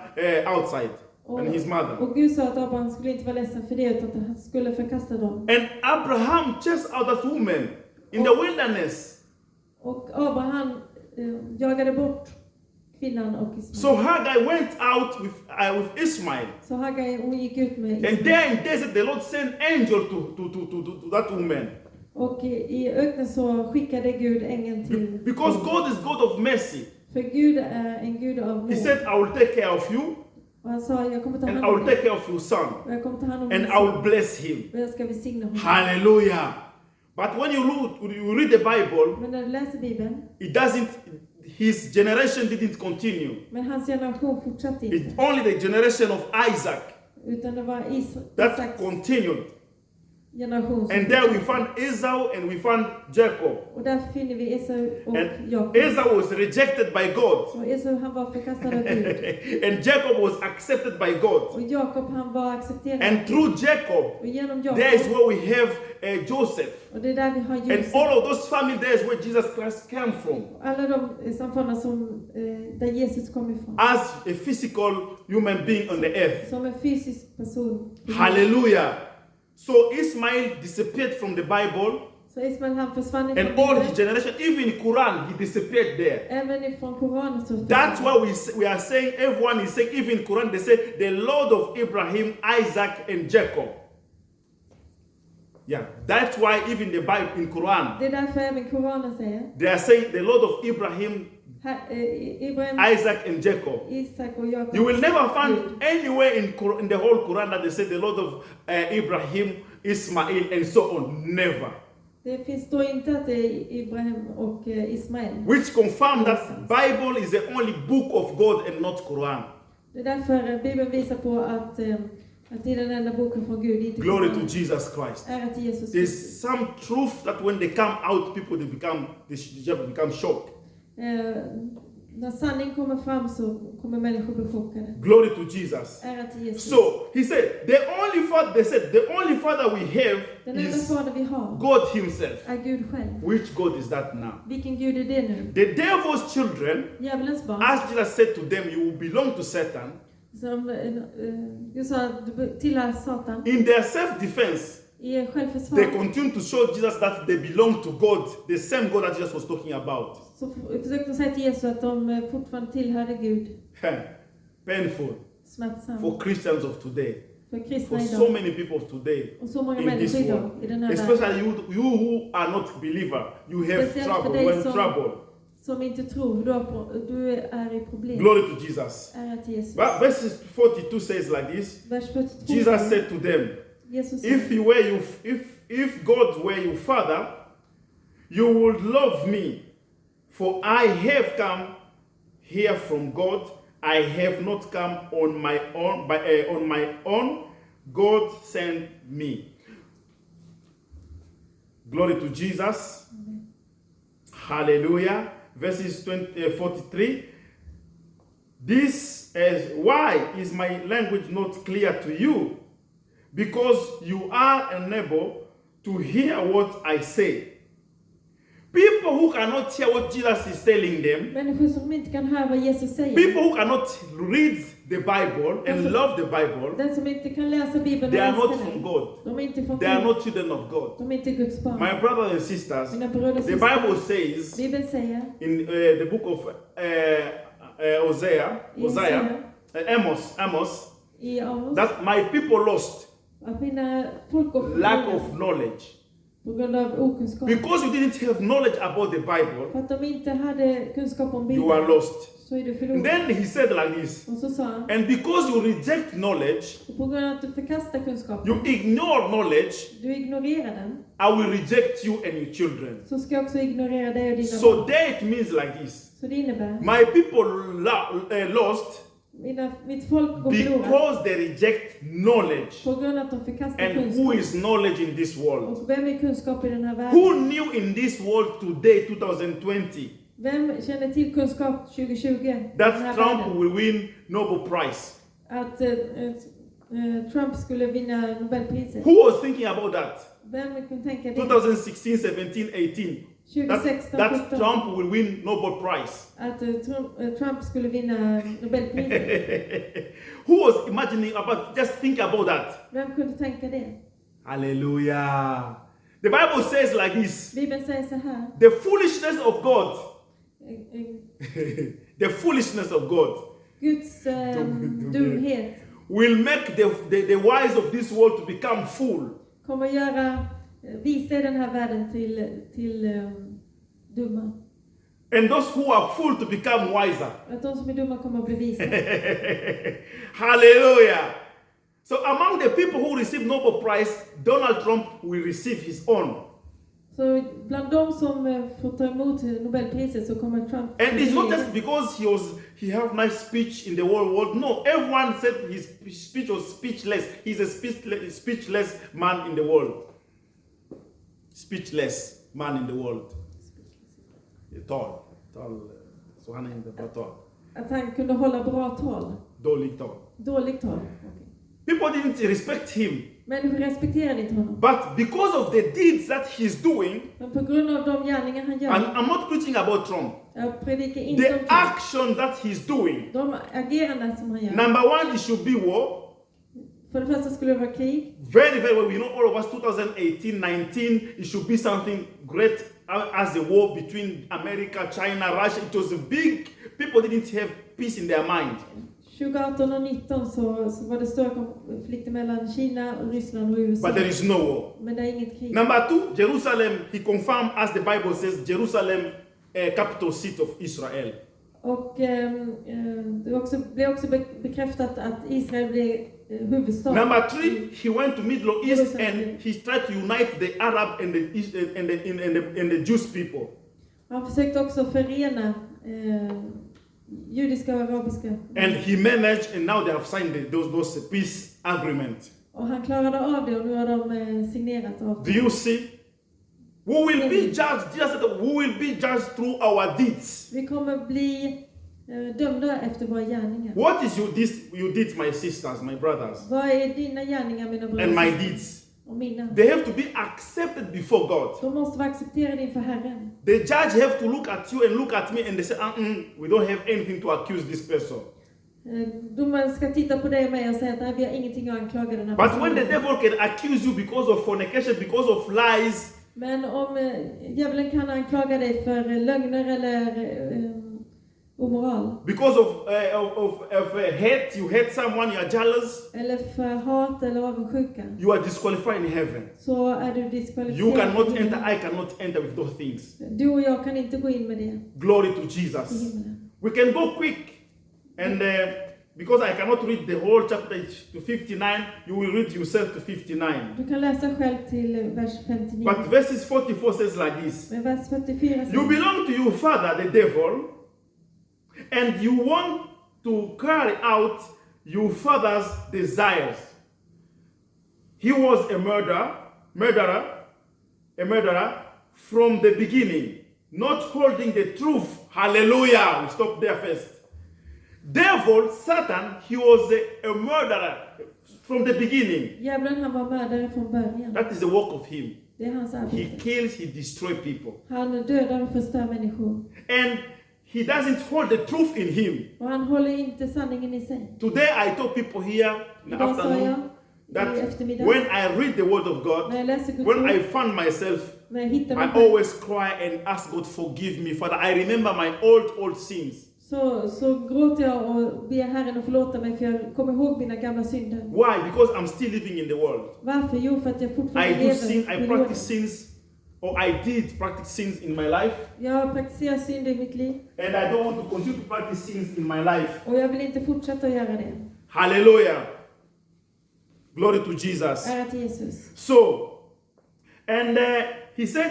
Speaker 1: outside. And his mother.
Speaker 2: Och Gud sa att Abraham skulle inte vara ledsen för det, utan att han skulle förkasta dem.
Speaker 1: And Abraham chased out that woman in the wilderness.
Speaker 2: Och Abraham jagade bort kvinnan och Ismael.
Speaker 1: So Hagar went out with Ismail.
Speaker 2: Så Hagar, hon gick ut med
Speaker 1: And
Speaker 2: Ismael.
Speaker 1: there in desert, the Lord sent angel to that woman.
Speaker 2: Och i öknen så skickade Gud ängeln till...
Speaker 1: Because God is God of mercy.
Speaker 2: För Gud är en Gud av
Speaker 1: He
Speaker 2: nåd.
Speaker 1: said, I will take care of you,
Speaker 2: Och han sa, jag kommer ta
Speaker 1: and
Speaker 2: hand
Speaker 1: I
Speaker 2: om
Speaker 1: will
Speaker 2: dig.
Speaker 1: take care of your son,
Speaker 2: Och jag kommer ta hand om
Speaker 1: and
Speaker 2: din
Speaker 1: I will
Speaker 2: son.
Speaker 1: bless him.
Speaker 2: Och jag ska välsigna honom.
Speaker 1: Hallelujah. But when you read the Bible,
Speaker 2: Men när du läser Bibeln,
Speaker 1: his generation didn't continue.
Speaker 2: men hans generation fortsatte
Speaker 1: It's
Speaker 2: inte.
Speaker 1: only the generation of Isaac
Speaker 2: Utan det var
Speaker 1: that
Speaker 2: Isaks
Speaker 1: continued.
Speaker 2: generation som
Speaker 1: And there we
Speaker 2: fortsatte.
Speaker 1: found Esau and we found Jacob.
Speaker 2: Och där finner vi Esau och
Speaker 1: And
Speaker 2: Jakob.
Speaker 1: Esau was rejected by God.
Speaker 2: Och Esau, han var förkastad av Gud.
Speaker 1: And Jacob was accepted by God.
Speaker 2: Och Jakob, han var accepterad.
Speaker 1: And through Jacob,
Speaker 2: Och genom
Speaker 1: there is
Speaker 2: Jakob,
Speaker 1: where we have Joseph.
Speaker 2: och det är där vi har
Speaker 1: And
Speaker 2: Josef.
Speaker 1: all of those families, there is where Jesus Christ came from.
Speaker 2: Alla de samfunna som, där Jesus kom ifrån.
Speaker 1: As a physical human being on the earth.
Speaker 2: Som en fysisk person.
Speaker 1: Hallelujah. So Ismail disappeared from the Bible.
Speaker 2: Så Ismael, han försvann
Speaker 1: And
Speaker 2: ifrån
Speaker 1: all his
Speaker 2: Bibeln.
Speaker 1: generation, even in Quran, he disappeared there.
Speaker 2: Även ifrån Koranen så
Speaker 1: That's why we are saying, everyone is saying, even in Quran, they say, the Lord of Abraham, Isaac, and Jacob. Yeah, that's why even the Bible in Quran,
Speaker 2: Det är därför även Koranen säger
Speaker 1: they are saying the Lord of Abraham,
Speaker 2: Ibrahim,
Speaker 1: Isaac, and Jacob.
Speaker 2: Isak och Jakob.
Speaker 1: You will never find anywhere in the whole Quran that they say the Lord of Abraham, Ismail, and so on. Never.
Speaker 2: Det finns då inte att det är Ibrahim och Ismael.
Speaker 1: Which confirm that Bible is the only book of God and not Quran.
Speaker 2: Det är därför Bibeln visar på att det är den enda boken från Gud. Inte
Speaker 1: Glory
Speaker 2: Koranen.
Speaker 1: to Jesus Christ.
Speaker 2: Ära till Jesus
Speaker 1: There's
Speaker 2: Kristus.
Speaker 1: some truth that when they come out, people they become shocked.
Speaker 2: När sanning kommer fram så kommer människor bli chockade.
Speaker 1: Glory to Jesus.
Speaker 2: Ära till Jesus.
Speaker 1: So he said, the only father we have
Speaker 2: Den enda
Speaker 1: is
Speaker 2: fader vi har
Speaker 1: God himself.
Speaker 2: är Gud själv.
Speaker 1: Which God is that now?
Speaker 2: Vilken Gud är det nu?
Speaker 1: The devil's children,
Speaker 2: Djävulens barn.
Speaker 1: as Jesus said to them, you will belong to Satan.
Speaker 2: Som Gud sa, du tillhör Satan.
Speaker 1: In their self-defense,
Speaker 2: I självförsvar.
Speaker 1: they continue to show Jesus that they belong to God, the same God that Jesus was talking about.
Speaker 2: Så försökte de säga till Jesus att de fortfarande tillhörde Gud.
Speaker 1: Painful
Speaker 2: Smärtsamt.
Speaker 1: for Christians of today,
Speaker 2: För
Speaker 1: for
Speaker 2: kristna
Speaker 1: so
Speaker 2: idag.
Speaker 1: many people of today
Speaker 2: Och så många
Speaker 1: in this
Speaker 2: människor idag
Speaker 1: world.
Speaker 2: i den här världen.
Speaker 1: Especially you who are not believer, you have
Speaker 2: Speciellt för
Speaker 1: trouble,
Speaker 2: dig
Speaker 1: when
Speaker 2: som-
Speaker 1: trouble.
Speaker 2: Som inte tror, du är i problem.
Speaker 1: Glory to Jesus.
Speaker 2: Ära till Jesus.
Speaker 1: Verses 42 says like this.
Speaker 2: Vers 42.
Speaker 1: Jesus said to them,
Speaker 2: Jesus sa,
Speaker 1: if God were your father, you would love me, for I have come here from God. I have not come on my own. God sent me. Glory to Jesus. Hallelujah. Verses 43. Why is my language not clear to you? Because you are unable to hear what I say. People who cannot hear what Jesus is telling them,
Speaker 2: människor som inte kan höra vad Jesus säger.
Speaker 1: people who cannot read the Bible and love the Bible,
Speaker 2: Den som inte kan läsa Bibeln
Speaker 1: they
Speaker 2: och
Speaker 1: are not
Speaker 2: älskar
Speaker 1: from
Speaker 2: den.
Speaker 1: God.
Speaker 2: De är inte från
Speaker 1: They are
Speaker 2: Gud.
Speaker 1: not children of God.
Speaker 2: De är inte Guds barn.
Speaker 1: My brothers and sisters,
Speaker 2: Mina bröder och
Speaker 1: the
Speaker 2: systrar.
Speaker 1: Bible says
Speaker 2: Bibeln säger
Speaker 1: in the book of Amos,
Speaker 2: i Amos
Speaker 1: that my people lost
Speaker 2: att mina folk går
Speaker 1: lack
Speaker 2: förlorade
Speaker 1: of knowledge.
Speaker 2: på grund av okunskap.
Speaker 1: Because you didn't have knowledge about the Bible,
Speaker 2: För att de inte hade kunskap om
Speaker 1: you are
Speaker 2: Bibeln
Speaker 1: lost.
Speaker 2: så är du
Speaker 1: And
Speaker 2: förlorad.
Speaker 1: then he said like this,
Speaker 2: Och så sa han,
Speaker 1: and because you reject knowledge,
Speaker 2: och på grund av att du förkastar kunskap,
Speaker 1: you ignore knowledge,
Speaker 2: du ignorerar den,
Speaker 1: I will reject you and your children.
Speaker 2: så ska jag också ignorera dig och dina
Speaker 1: So
Speaker 2: barn.
Speaker 1: there it means like this.
Speaker 2: Så det innebär,
Speaker 1: My people lost
Speaker 2: mitt folk går förlorat
Speaker 1: because they reject knowledge.
Speaker 2: på grund av att de förkastar
Speaker 1: And who
Speaker 2: kunskap.
Speaker 1: is knowledge in this world?
Speaker 2: Och vem är kunskap i den här världen?
Speaker 1: Who knew in this world today, 2020,
Speaker 2: Vem känner till kunskap 2020? i den här
Speaker 1: that Trump
Speaker 2: världen?
Speaker 1: will win Nobel Prize?
Speaker 2: Att Trump skulle vinna Nobelpriset.
Speaker 1: Who was thinking about that?
Speaker 2: Vem kunde tänka det?
Speaker 1: 2016, 17, 18.
Speaker 2: 2016,
Speaker 1: That
Speaker 2: 17.
Speaker 1: Trump will win Nobel Prize.
Speaker 2: Att Trump skulle vinna Nobelpriset.
Speaker 1: Who was imagining about, just think about that.
Speaker 2: Vem kunde tänka det?
Speaker 1: Hallelujah. The Bible says like this,
Speaker 2: Bibeln säger så här.
Speaker 1: the foolishness of God,
Speaker 2: eh,
Speaker 1: the foolishness of God
Speaker 2: Guds dumhet
Speaker 1: will make the wise of this world to become fool.
Speaker 2: kommer göra visa i den här världen till dumma.
Speaker 1: And those who are fool to become wiser.
Speaker 2: Att de som är dumma kommer att bli visa.
Speaker 1: Hallelujah. So among the people who receive Nobel Prize, Donald Trump will receive his own.
Speaker 2: Så bland de som får ta emot Nobelpriset så kommer Trump.
Speaker 1: And it's not just because he have nice speech in the whole world. No, everyone said his speech was speechless. He's a speechless man in the world. Speechless man in the world. Tall. Så han är inte bara tall.
Speaker 2: Att han kunde hålla bra tal.
Speaker 1: Dåligt tall.
Speaker 2: Dåligt tal. Okay.
Speaker 1: People didn't respect him.
Speaker 2: Människor respekterade inte honom.
Speaker 1: But because of the deeds that he's doing,
Speaker 2: Men på grund av de gärningar han gör.
Speaker 1: and I'm not preaching about Trump,
Speaker 2: Jag predikar inte
Speaker 1: the
Speaker 2: om Trump.
Speaker 1: action that he's doing,
Speaker 2: De agerande som han gör.
Speaker 1: number one, it should be war.
Speaker 2: För det första skulle det vara krig.
Speaker 1: Very, very well. We know all of us 2018, 19, it should be something great as the war between America, China, Russia. It was a big, people didn't have peace in their mind.
Speaker 2: 2018 och 19 så var det stora konflikter mellan Kina, Ryssland och USA.
Speaker 1: But there is no war.
Speaker 2: Men det är inget krig.
Speaker 1: Number two, Jerusalem, he confirmed, as the Bible says, Jerusalem, capital seat of Israel.
Speaker 2: Och det blev också bekräftat att Israel blev huvudstad.
Speaker 1: Number three, he went to Middle East and he tried to unite the Arab and the Jewish people.
Speaker 2: Han försökte också förena judiska och arabiska.
Speaker 1: And he managed, and now they have signed those peace agreement.
Speaker 2: Och han klarade av det och nu har de signerat av.
Speaker 1: Do you see? We will be judged. Jesus said, we will be judged through our deeds.
Speaker 2: Vi kommer bli Dömda efter våra gärningar.
Speaker 1: What is you did, my sisters, my brothers,
Speaker 2: Vad är dina gärningar, mina bröder
Speaker 1: and
Speaker 2: och
Speaker 1: my
Speaker 2: systrar?
Speaker 1: deeds?
Speaker 2: Och mina.
Speaker 1: They have to be accepted before God.
Speaker 2: De måste vara accepterade inför Herren.
Speaker 1: The judge have to look at you and look at me and they say, we don't have anything to accuse this person.
Speaker 2: Domaren ska titta på dig och mig och säga att nej, vi har ingenting att anklaga den här
Speaker 1: But when the
Speaker 2: personen.
Speaker 1: devil can accuse you because of fornication, because of lies,
Speaker 2: Men om djävulen kan anklaga dig för lögner eller omoral,
Speaker 1: because of hate, you hate someone, you are jealous,
Speaker 2: eller för hat eller avundsjuka,
Speaker 1: you are disqualified in heaven.
Speaker 2: så är du
Speaker 1: You
Speaker 2: diskvalificerad.
Speaker 1: cannot enter, I cannot enter with those things.
Speaker 2: Du och jag kan inte gå in med det
Speaker 1: Glory to
Speaker 2: i
Speaker 1: Jesus.
Speaker 2: himlen.
Speaker 1: We can go quick. And because I cannot read the whole chapter to 59, you will read yourself to 59.
Speaker 2: Du kan läsa själv till vers 59.
Speaker 1: But verses 44 says like this.
Speaker 2: Men vers 44
Speaker 1: You
Speaker 2: säger:
Speaker 1: belong to your father, the devil, and you want to carry out your father's desires. He was a murderer from the beginning, not holding the truth. Hallelujah. We stop there first. Devil, Satan, he was a murderer from the beginning.
Speaker 2: Djävulen, han var mördare från början.
Speaker 1: That is the work of him.
Speaker 2: Det är hans
Speaker 1: He
Speaker 2: arbete.
Speaker 1: kills, he destroys people.
Speaker 2: Han dödar och förstör människor.
Speaker 1: And he doesn't hold the truth in him.
Speaker 2: Och han håller inte sanningen i sig.
Speaker 1: Today I told people here in the
Speaker 2: Idag sa jag
Speaker 1: afternoon
Speaker 2: i
Speaker 1: that
Speaker 2: eftermiddag,
Speaker 1: when I read the word of
Speaker 2: när
Speaker 1: God,
Speaker 2: jag läser Guds
Speaker 1: when I
Speaker 2: ord,
Speaker 1: found myself,
Speaker 2: när jag hittar mig
Speaker 1: I
Speaker 2: själv,
Speaker 1: always cry and ask God forgive me. Father, I remember my old sins.
Speaker 2: så gråter jag och ber Herren att förlåta mig, för jag kommer ihåg mina gamla synder.
Speaker 1: Why? Because I'm still living in the world.
Speaker 2: Varför? Jo, för att jag fortfarande
Speaker 1: I do sin,
Speaker 2: lever
Speaker 1: I
Speaker 2: i
Speaker 1: practice
Speaker 2: jorden.
Speaker 1: sins, or I did practice sins in my life,
Speaker 2: Jag praktiserar synd i mitt liv,
Speaker 1: and I don't want to continue to practice sins in my life.
Speaker 2: och jag vill inte fortsätta att göra det.
Speaker 1: Hallelujah. Glory to Jesus.
Speaker 2: Ära till Jesus.
Speaker 1: So, and he said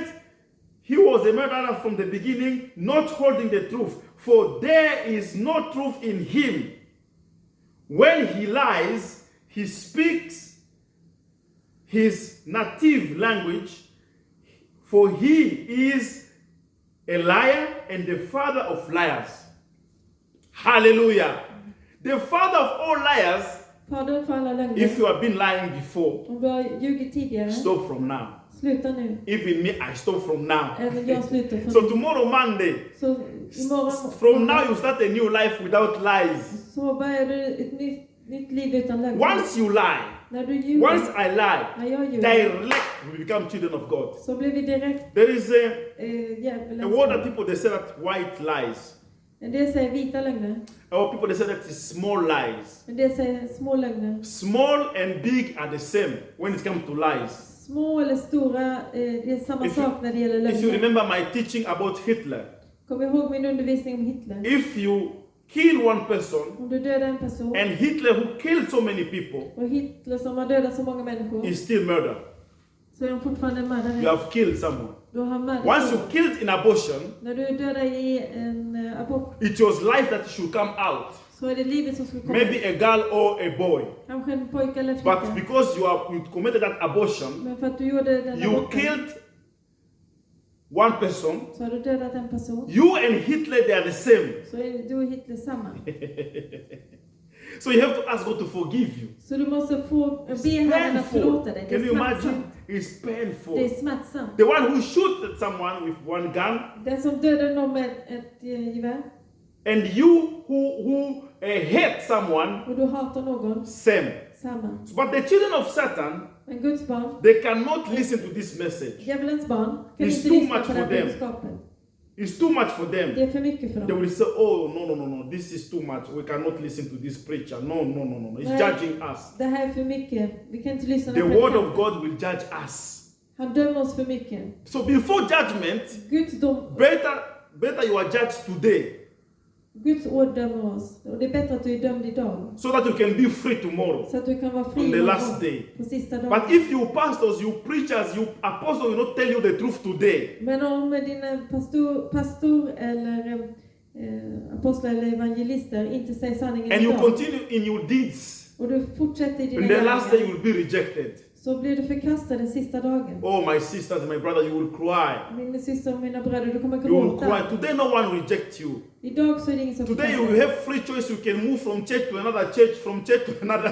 Speaker 1: he was a murderer from the beginning, not holding the truth, for there is no truth in him. When he lies, he speaks his native language, for he is a liar and the father of liars. Hallelujah. The father of all liars,
Speaker 2: Fadern för alla lögner.
Speaker 1: if you have been lying before,
Speaker 2: Om du har ljugit tidigare,
Speaker 1: stop from now.
Speaker 2: sluta nu.
Speaker 1: Even me, I stop from now.
Speaker 2: Även jag slutar från
Speaker 1: So
Speaker 2: nu.
Speaker 1: tomorrow, Monday,
Speaker 2: Så imorgon,
Speaker 1: from now you start a new life without lies.
Speaker 2: så börjar du ett nytt liv utan lögn.
Speaker 1: Once you lie,
Speaker 2: När du ljuger,
Speaker 1: once I lie,
Speaker 2: när jag ljuger,
Speaker 1: direct we become children of God.
Speaker 2: så blir vi direkt
Speaker 1: There is a
Speaker 2: djävulens
Speaker 1: word that
Speaker 2: barn.
Speaker 1: people they say that white lies.
Speaker 2: En del säger vita lögner,
Speaker 1: Or people they say that it's small lies.
Speaker 2: en del säger små lögner.
Speaker 1: Small and big are the same when it comes to lies.
Speaker 2: Små eller stora, det är samma
Speaker 1: If you-
Speaker 2: sak när det gäller
Speaker 1: If you
Speaker 2: lögner.
Speaker 1: remember my teaching about Hitler,
Speaker 2: Kom ihåg min undervisning om Hitler.
Speaker 1: if you kill one person
Speaker 2: Om du dödar en person,
Speaker 1: and Hitler who killed so many people
Speaker 2: och Hitler som har dödat så många människor,
Speaker 1: is still murder.
Speaker 2: så är han fortfarande en
Speaker 1: You
Speaker 2: mördare.
Speaker 1: have killed someone.
Speaker 2: Du har mördat
Speaker 1: Once you
Speaker 2: någon.
Speaker 1: killed in abortion,
Speaker 2: När du dödar i en abort,
Speaker 1: it was life that should come out.
Speaker 2: så är det livet som ska komma.
Speaker 1: Maybe a girl or a boy.
Speaker 2: Kanske en pojke eller
Speaker 1: But
Speaker 2: flicka.
Speaker 1: because you committed that abortion,
Speaker 2: Men för att du gjorde den
Speaker 1: you
Speaker 2: aborten,
Speaker 1: killed one person.
Speaker 2: så har du dödat en person.
Speaker 1: You and Hitler, they are the same.
Speaker 2: Så är du och Hitler samma.
Speaker 1: So you have to ask God to forgive you.
Speaker 2: Så du måste få be
Speaker 1: It's
Speaker 2: Herren att förlåta dig. Det
Speaker 1: Can
Speaker 2: är
Speaker 1: you imagine?
Speaker 2: smärtsamt.
Speaker 1: It's painful.
Speaker 2: Det är smärtsamt.
Speaker 1: The one who shot at someone with one gun,
Speaker 2: Den som dödar någon med ett gevär,
Speaker 1: and you who hate someone,
Speaker 2: och du hatar någon,
Speaker 1: same.
Speaker 2: samma.
Speaker 1: But the children of Satan,
Speaker 2: Men Guds barn,
Speaker 1: they cannot listen to this message.
Speaker 2: djävulens barn, kan
Speaker 1: It's
Speaker 2: inte
Speaker 1: too
Speaker 2: lyssna
Speaker 1: much
Speaker 2: på det
Speaker 1: for
Speaker 2: här
Speaker 1: them.
Speaker 2: budskapet.
Speaker 1: It's too much for them.
Speaker 2: Det är för mycket för
Speaker 1: They
Speaker 2: dem.
Speaker 1: will say, oh, no, this is too much. We cannot listen to this preacher. No. He's
Speaker 2: Nej.
Speaker 1: judging us.
Speaker 2: Det här är för mycket. Vi kan inte lyssna
Speaker 1: The
Speaker 2: på
Speaker 1: word
Speaker 2: det.
Speaker 1: of God will judge us.
Speaker 2: Han dömer oss för mycket.
Speaker 1: So before judgment,
Speaker 2: Guds
Speaker 1: better you are judged today,
Speaker 2: Guds ord dömer oss. Och det är bättre att du är dömd idag.
Speaker 1: so that you can be free tomorrow,
Speaker 2: Så att du kan vara fri
Speaker 1: on the
Speaker 2: imorgon,
Speaker 1: last day.
Speaker 2: på sista dagen.
Speaker 1: But if you pastors, you preachers, you apostles will not tell you the truth today,
Speaker 2: Men om dina pastor eller apostlar eller evangelister inte säger sanningen
Speaker 1: and you
Speaker 2: idag,
Speaker 1: continue in your deeds,
Speaker 2: och du fortsätter i dina
Speaker 1: in the last day you
Speaker 2: gärningar,
Speaker 1: will be rejected.
Speaker 2: så blir du förkastad den sista dagen.
Speaker 1: Oh, my sisters, my brother, you will cry.
Speaker 2: Min syster och mina bröder, du kommer
Speaker 1: You will
Speaker 2: gråta.
Speaker 1: cry. Today, no one rejects you.
Speaker 2: Idag så är det ingen som
Speaker 1: Today, you
Speaker 2: förkastar
Speaker 1: will
Speaker 2: dig.
Speaker 1: have free choice. You can move from church to another church, from church to another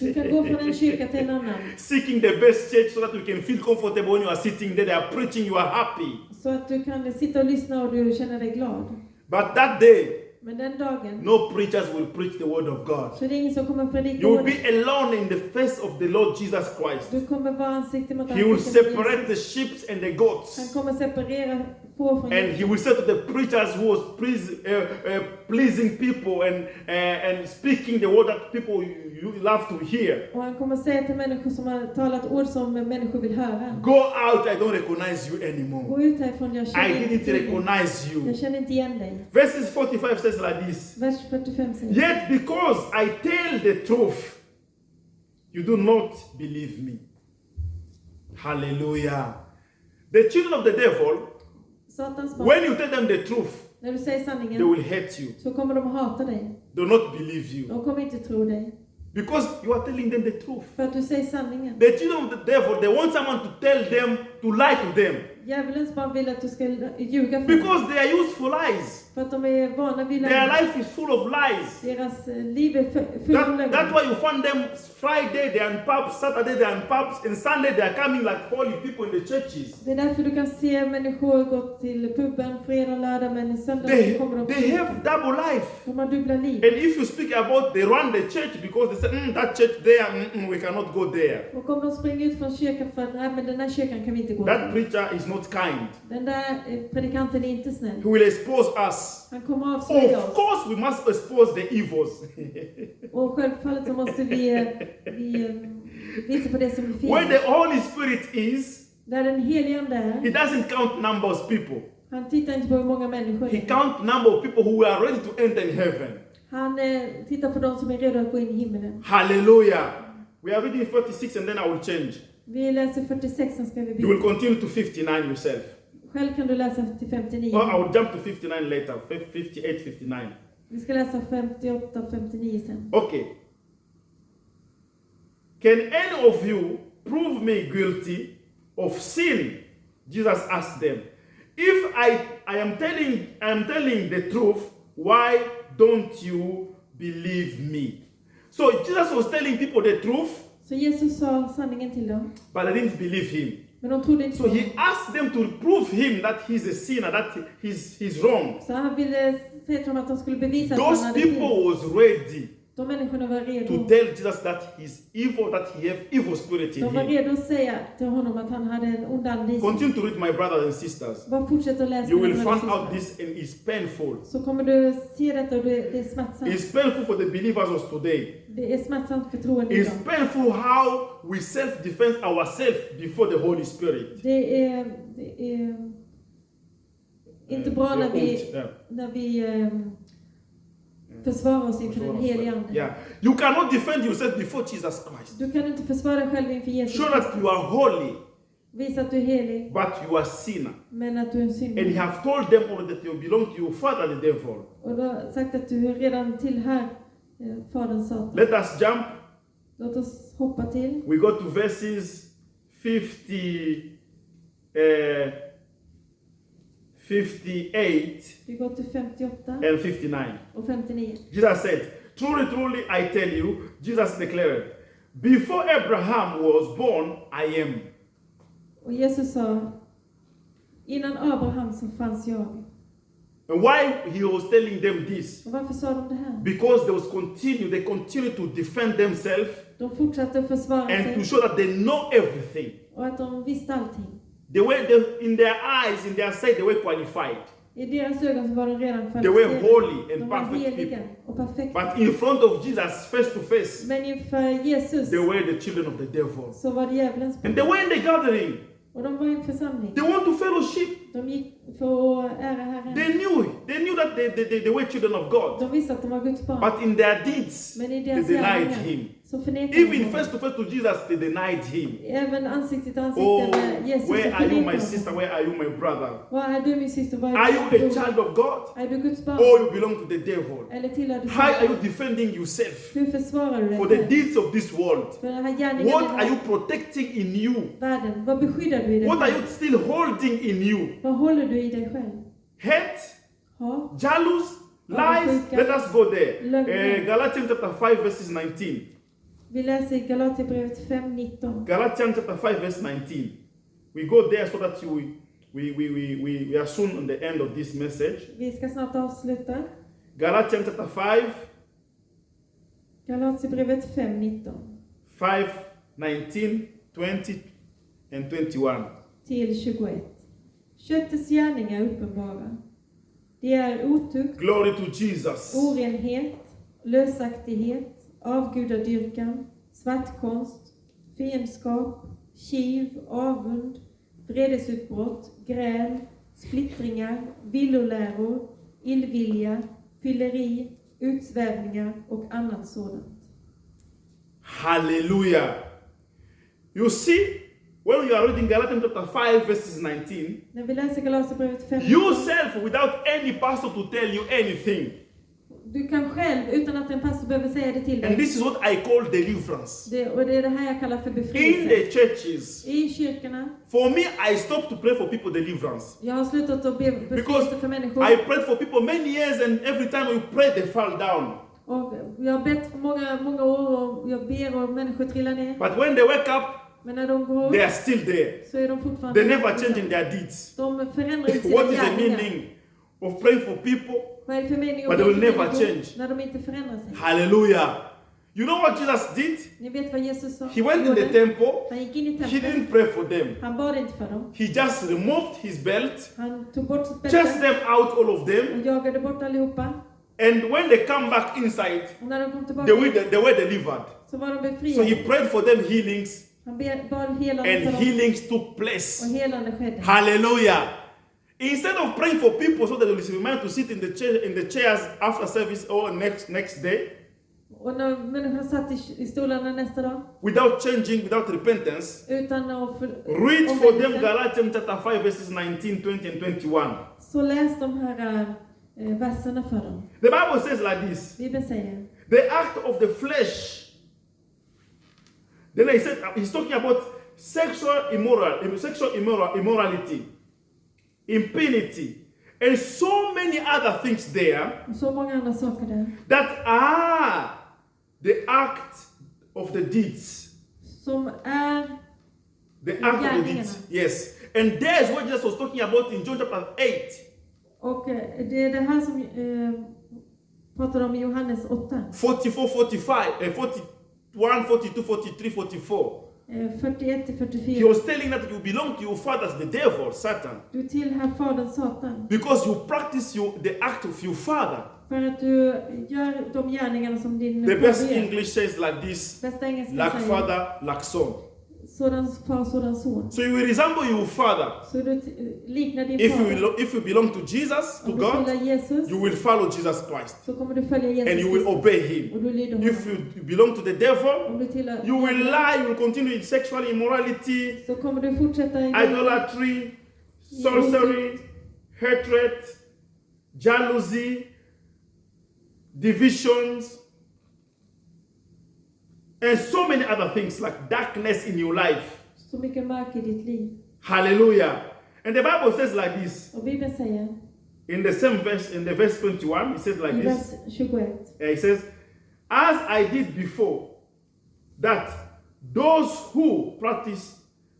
Speaker 2: Du kan gå från en
Speaker 1: church.
Speaker 2: kyrka till en annan.
Speaker 1: Seeking the best church so that you can feel comfortable when you are sitting there. They are preaching, you are happy.
Speaker 2: Så att du kan sitta och lyssna och du känner dig glad.
Speaker 1: But that day,
Speaker 2: Men den dagen
Speaker 1: no preachers will preach the word of God.
Speaker 2: så är det ingen som kommer predika
Speaker 1: You will
Speaker 2: ordet.
Speaker 1: be alone in the face of the Lord Jesus Christ.
Speaker 2: Du kommer vara ansikte mot
Speaker 1: He will
Speaker 2: ansikte med
Speaker 1: separate the
Speaker 2: Jesus.
Speaker 1: sheep and the goats.
Speaker 2: Han kommer separera får från
Speaker 1: And he will say to the preachers who was pleasing people and speaking the word that people you love to hear.
Speaker 2: Och han kommer säga till människor som har talat ord som människor vill höra.
Speaker 1: Go out, I don't recognize you anymore.
Speaker 2: Gå ut härifrån, jag
Speaker 1: I
Speaker 2: känner inte
Speaker 1: didn't
Speaker 2: till dig.
Speaker 1: recognize you.
Speaker 2: Jag känner inte igen dig.
Speaker 1: Verses 45 says like this.
Speaker 2: Vers 45 säger:
Speaker 1: Yet because I tell the truth, you do not believe me. Hallelujah. The children of the devil,
Speaker 2: Satans barn,
Speaker 1: when you tell them the truth,
Speaker 2: när du säger
Speaker 1: they
Speaker 2: sanningen
Speaker 1: will hate you.
Speaker 2: så kommer de hata dig.
Speaker 1: They will not believe you.
Speaker 2: De kommer inte tro dig.
Speaker 1: Because you are telling them the truth.
Speaker 2: För att du säger sanningen.
Speaker 1: The children of the devil, they want someone to tell them, to lie to them.
Speaker 2: Djävulens barn vill att du ska ljuga för dem.
Speaker 1: Because they are used for lies.
Speaker 2: För att de är vana vid
Speaker 1: Their
Speaker 2: lögn.
Speaker 1: life is full of lies.
Speaker 2: Deras liv är fullt av lögn.
Speaker 1: That's why you find them Friday, they are in pubs, Saturday, they are in pubs, and Sunday, they are coming like holy people in the churches.
Speaker 2: Det är därför du kan se människor gå till puben fredag, lördag, men söndag så kommer de
Speaker 1: They have double life.
Speaker 2: De har dubbla liv.
Speaker 1: And if you speak about they run the church because they say, that church there, we cannot go there.
Speaker 2: Och om de springer ut från kyrkan för att nej, men den här kyrkan kan vi inte gå
Speaker 1: That
Speaker 2: till.
Speaker 1: preacher is not kind.
Speaker 2: Den där predikanten är inte snäll.
Speaker 1: He will expose us.
Speaker 2: Han kommer avslöja
Speaker 1: Of
Speaker 2: oss.
Speaker 1: course, we must expose the evils.
Speaker 2: Och självfallet så måste vi visa på det som är
Speaker 1: Where
Speaker 2: fel.
Speaker 1: the Holy Spirit is,
Speaker 2: Där den helige Ande
Speaker 1: he
Speaker 2: är,
Speaker 1: doesn't count number of people.
Speaker 2: han tittar inte på hur många människor
Speaker 1: He
Speaker 2: det är.
Speaker 1: counts number of people who are ready to enter in heaven.
Speaker 2: Han tittar på de som är redo att gå in i himlen.
Speaker 1: Hallelujah. We are reading 46 and then I will change.
Speaker 2: Vi läser 46, sen ska vi
Speaker 1: You will
Speaker 2: byta.
Speaker 1: continue to 59 yourself.
Speaker 2: Själv kan du läsa till 59.
Speaker 1: Or I will jump to 59 later. 58, 59.
Speaker 2: Vi ska läsa 58 och 59 sen.
Speaker 1: Okay. Can any of you prove me guilty of sin? Jesus asked them. If I am telling the truth, why don't you believe me? So Jesus was telling people the truth,
Speaker 2: Så Jesus sa sanningen till dem,
Speaker 1: but they didn't believe him.
Speaker 2: men de trodde inte
Speaker 1: So
Speaker 2: på
Speaker 1: he
Speaker 2: honom.
Speaker 1: asked them to prove him that he's a sinner, that he's wrong.
Speaker 2: Så han ville säga till dem att de skulle bevisa att han
Speaker 1: Those
Speaker 2: hade
Speaker 1: people
Speaker 2: fel.
Speaker 1: was ready
Speaker 2: De människorna var
Speaker 1: to
Speaker 2: redo.
Speaker 1: tell Jesus that he's evil, that he have evil spirit in
Speaker 2: De var
Speaker 1: him.
Speaker 2: redo att säga till honom att han hade en ond ande i sig.
Speaker 1: Continue to read, my brothers and sisters.
Speaker 2: Bara fortsätt att läsa.
Speaker 1: You will
Speaker 2: den
Speaker 1: find
Speaker 2: här
Speaker 1: out this and it's painful.
Speaker 2: Så kommer du se detta och det är smärtsamt.
Speaker 1: It's painful for the believers of today.
Speaker 2: Det är smärtsamt för troende
Speaker 1: It's
Speaker 2: idag.
Speaker 1: painful how we self-defend ourselves before the Holy Spirit.
Speaker 2: Det är inte bra
Speaker 1: Yeah.
Speaker 2: när vi försvarar oss inför den helige Ande.
Speaker 1: Yeah. You cannot defend yourself before Jesus Christ.
Speaker 2: Du kan inte försvara dig själv inför Jesus.
Speaker 1: Show that you are holy,
Speaker 2: Visa att du är helig,
Speaker 1: but you are sinner.
Speaker 2: men att du är en
Speaker 1: And you
Speaker 2: syndare.
Speaker 1: have told them all that you belong to your father, the devil.
Speaker 2: Och du har sagt att du redan tillhör Fadern Satan.
Speaker 1: Let us jump.
Speaker 2: Låt oss hoppa till.
Speaker 1: We go to verses 58.
Speaker 2: Vi går till 58
Speaker 1: And 59.
Speaker 2: och 59.
Speaker 1: Jesus said, truly, truly, I tell you, Jesus declared, before Abraham was born, I am.
Speaker 2: Och Jesus sa, innan Abraham så fanns jag.
Speaker 1: And why he was telling them this?
Speaker 2: Och varför sa de det här?
Speaker 1: Because they continued to defend themselves
Speaker 2: De fortsatte att försvara
Speaker 1: and to
Speaker 2: sig
Speaker 1: show that they know everything.
Speaker 2: och att de visste allting.
Speaker 1: In their eyes, in their sight, they were qualified.
Speaker 2: I deras ögon så var de redan
Speaker 1: They were
Speaker 2: kvalificerade.
Speaker 1: holy and
Speaker 2: De var
Speaker 1: perfect
Speaker 2: heliga
Speaker 1: people.
Speaker 2: och perfekta.
Speaker 1: But in front of Jesus, face to face,
Speaker 2: Men inför Jesus
Speaker 1: they were the children of the devil.
Speaker 2: så var det djävulens
Speaker 1: And
Speaker 2: barn.
Speaker 1: they were in the gathering.
Speaker 2: Och de var i en församling.
Speaker 1: They want to fellowship.
Speaker 2: De gick för att ära Herren.
Speaker 1: They knew that they were children of God.
Speaker 2: De visste att de var Guds barn.
Speaker 1: But in their deeds,
Speaker 2: Men i
Speaker 1: they
Speaker 2: deras
Speaker 1: denied
Speaker 2: gärningar
Speaker 1: him.
Speaker 2: så förnekade
Speaker 1: Even
Speaker 2: de
Speaker 1: face to face to Jesus, they denied him.
Speaker 2: Även ansikte till ansikte
Speaker 1: Oh,
Speaker 2: med Jesus.
Speaker 1: where
Speaker 2: så
Speaker 1: are you, my
Speaker 2: förnekade de.
Speaker 1: sister? Where are you, my brother?
Speaker 2: Vad är du min syster? Vad
Speaker 1: Are you
Speaker 2: är
Speaker 1: a
Speaker 2: du?
Speaker 1: child of God?
Speaker 2: Är du Guds barn?
Speaker 1: Or you belong to the devil?
Speaker 2: Eller tillhör du
Speaker 1: How are you
Speaker 2: Satan?
Speaker 1: defending yourself
Speaker 2: Hur försvarar du dig
Speaker 1: for the
Speaker 2: själv?
Speaker 1: deeds of this world?
Speaker 2: För den här gärningen
Speaker 1: What
Speaker 2: i
Speaker 1: are you
Speaker 2: den
Speaker 1: protecting in you?
Speaker 2: här världen. Vad beskyddar du i dig
Speaker 1: What are
Speaker 2: själv?
Speaker 1: you still holding in you?
Speaker 2: Vad håller du i dig själv?
Speaker 1: Hate,
Speaker 2: Ja.
Speaker 1: jealous, lies. Let us go there. Galatians chapter 5 verses 19.
Speaker 2: Vi läser i Galaterbrevet 5:19.
Speaker 1: Galatians chapter 5 verse 19. We go there so that we are soon on the end of this message.
Speaker 2: Vi ska snart avsluta.
Speaker 1: Galatians chapter 5,
Speaker 2: Galaterbrevet 5:19
Speaker 1: 5, 19, 20 and 21.
Speaker 2: till 21. Köttets gärningar är uppenbara. Det är otukt,
Speaker 1: Glory to Jesus.
Speaker 2: orenhet, lösaktighet, avgudadyrkan, svartkonst, fiendskap, kiv, avund, vredesutbrott, gräl, splittringar, villoläror, illvilja, fylleri, utsvävningar och annat sådant.
Speaker 1: Hallelujah. You see, when you are reading Galatians chapter 5 verses 19,
Speaker 2: När vi läser Galaterbrevet 5,
Speaker 1: yourself without any pastor to tell you anything.
Speaker 2: du kan själv, utan att en pastor behöver säga det till
Speaker 1: And
Speaker 2: dig.
Speaker 1: this is what I call deliverance.
Speaker 2: Och det är det här jag kallar för
Speaker 1: In
Speaker 2: befrielse.
Speaker 1: the churches,
Speaker 2: I kyrkorna.
Speaker 1: for me, I stopped to pray for people deliverance.
Speaker 2: Jag har slutat att be
Speaker 1: Because
Speaker 2: befrielse för människor.
Speaker 1: I prayed for people many years, and every time we pray, they fall down.
Speaker 2: Och jag har bett för många år och jag ber och människor trillar ner.
Speaker 1: But when they wake up,
Speaker 2: Men när de går
Speaker 1: they
Speaker 2: upp
Speaker 1: are still there.
Speaker 2: så är de fortfarande...
Speaker 1: They never changing their deeds.
Speaker 2: De förändrar inte sina
Speaker 1: What is the
Speaker 2: gärningar.
Speaker 1: meaning of praying for people?
Speaker 2: Vad är det för mening
Speaker 1: But
Speaker 2: att
Speaker 1: they will
Speaker 2: be för
Speaker 1: never
Speaker 2: människor
Speaker 1: change.
Speaker 2: när de inte förändrar sig?
Speaker 1: Hallelujah. You know what Jesus did?
Speaker 2: Ni vet vad Jesus sa?
Speaker 1: He went in the temple.
Speaker 2: Han gick in i
Speaker 1: He
Speaker 2: templet.
Speaker 1: didn't pray for them.
Speaker 2: Han bad inte för dem.
Speaker 1: He just removed his belt,
Speaker 2: Han tog bort sitt
Speaker 1: chased
Speaker 2: bälte
Speaker 1: them out, all of them.
Speaker 2: och jagade bort allihopa.
Speaker 1: And when they come back inside,
Speaker 2: Och när de kom tillbaka
Speaker 1: they were delivered.
Speaker 2: så var de
Speaker 1: So
Speaker 2: befriade.
Speaker 1: he prayed for them healings,
Speaker 2: Han bad helande
Speaker 1: and
Speaker 2: för dem
Speaker 1: healings took place.
Speaker 2: och helande skedde.
Speaker 1: Hallelujah. Instead of praying for people so that they will remind to sit in the chairs after service or next day,
Speaker 2: Och när människan satt i stolarna nästa dag
Speaker 1: without changing, without repentance,
Speaker 2: utan att
Speaker 1: read for them
Speaker 2: omvändelse,
Speaker 1: Galatians chapter 5 verses 19, 20 and 21.
Speaker 2: så läs de här verserna för dem.
Speaker 1: The Bible says like this:
Speaker 2: Bibeln säger,
Speaker 1: the act of the flesh. Then he said, he's talking about sexual immorality, impunity, and so many other things there
Speaker 2: och så många andra saker där,
Speaker 1: that are the act of the deeds.
Speaker 2: som är
Speaker 1: The act of the deeds. Yes. And there's what Jesus was talking about in John chapter 8.
Speaker 2: och det är det här som pratar om i Johannes 8.
Speaker 1: 44, 45, 41, 42, 43, 44.
Speaker 2: 41 till
Speaker 1: He
Speaker 2: 44.
Speaker 1: was telling that you belong to your father, the devil, Satan,
Speaker 2: Du tillhör fadern Satan.
Speaker 1: because you practice the act of your father.
Speaker 2: För att du gör de gärningarna som din
Speaker 1: The best
Speaker 2: fader gör.
Speaker 1: English says like this:
Speaker 2: Bästa engelska
Speaker 1: like
Speaker 2: säger,
Speaker 1: father, like son.
Speaker 2: sådan far, sådan son.
Speaker 1: So you will resemble your father.
Speaker 2: Så du liknar din
Speaker 1: If
Speaker 2: fader.
Speaker 1: you belong to Jesus, to
Speaker 2: Om du
Speaker 1: God,
Speaker 2: tillhör Jesus
Speaker 1: you will follow Jesus Christ
Speaker 2: så kommer du följa Jesus
Speaker 1: and you will
Speaker 2: Kristus.
Speaker 1: obey him.
Speaker 2: Och du lyder
Speaker 1: If
Speaker 2: honom.
Speaker 1: you belong to the devil,
Speaker 2: Om du tillhör
Speaker 1: you will
Speaker 2: djävulen,
Speaker 1: lie, you will continue in sexual immorality,
Speaker 2: så kommer du fortsätta i
Speaker 1: idolatry, sorcery, hatred, jealousy, divisions, and so many other things like darkness in your life.
Speaker 2: så mycket mörker i ditt liv.
Speaker 1: Hallelujah. And the Bible says like this
Speaker 2: Och Bibeln säger
Speaker 1: in the same verse, in the verse 21, it says
Speaker 2: i
Speaker 1: like
Speaker 2: vers
Speaker 1: this.
Speaker 2: 21.
Speaker 1: It says, as I did before, that those who practice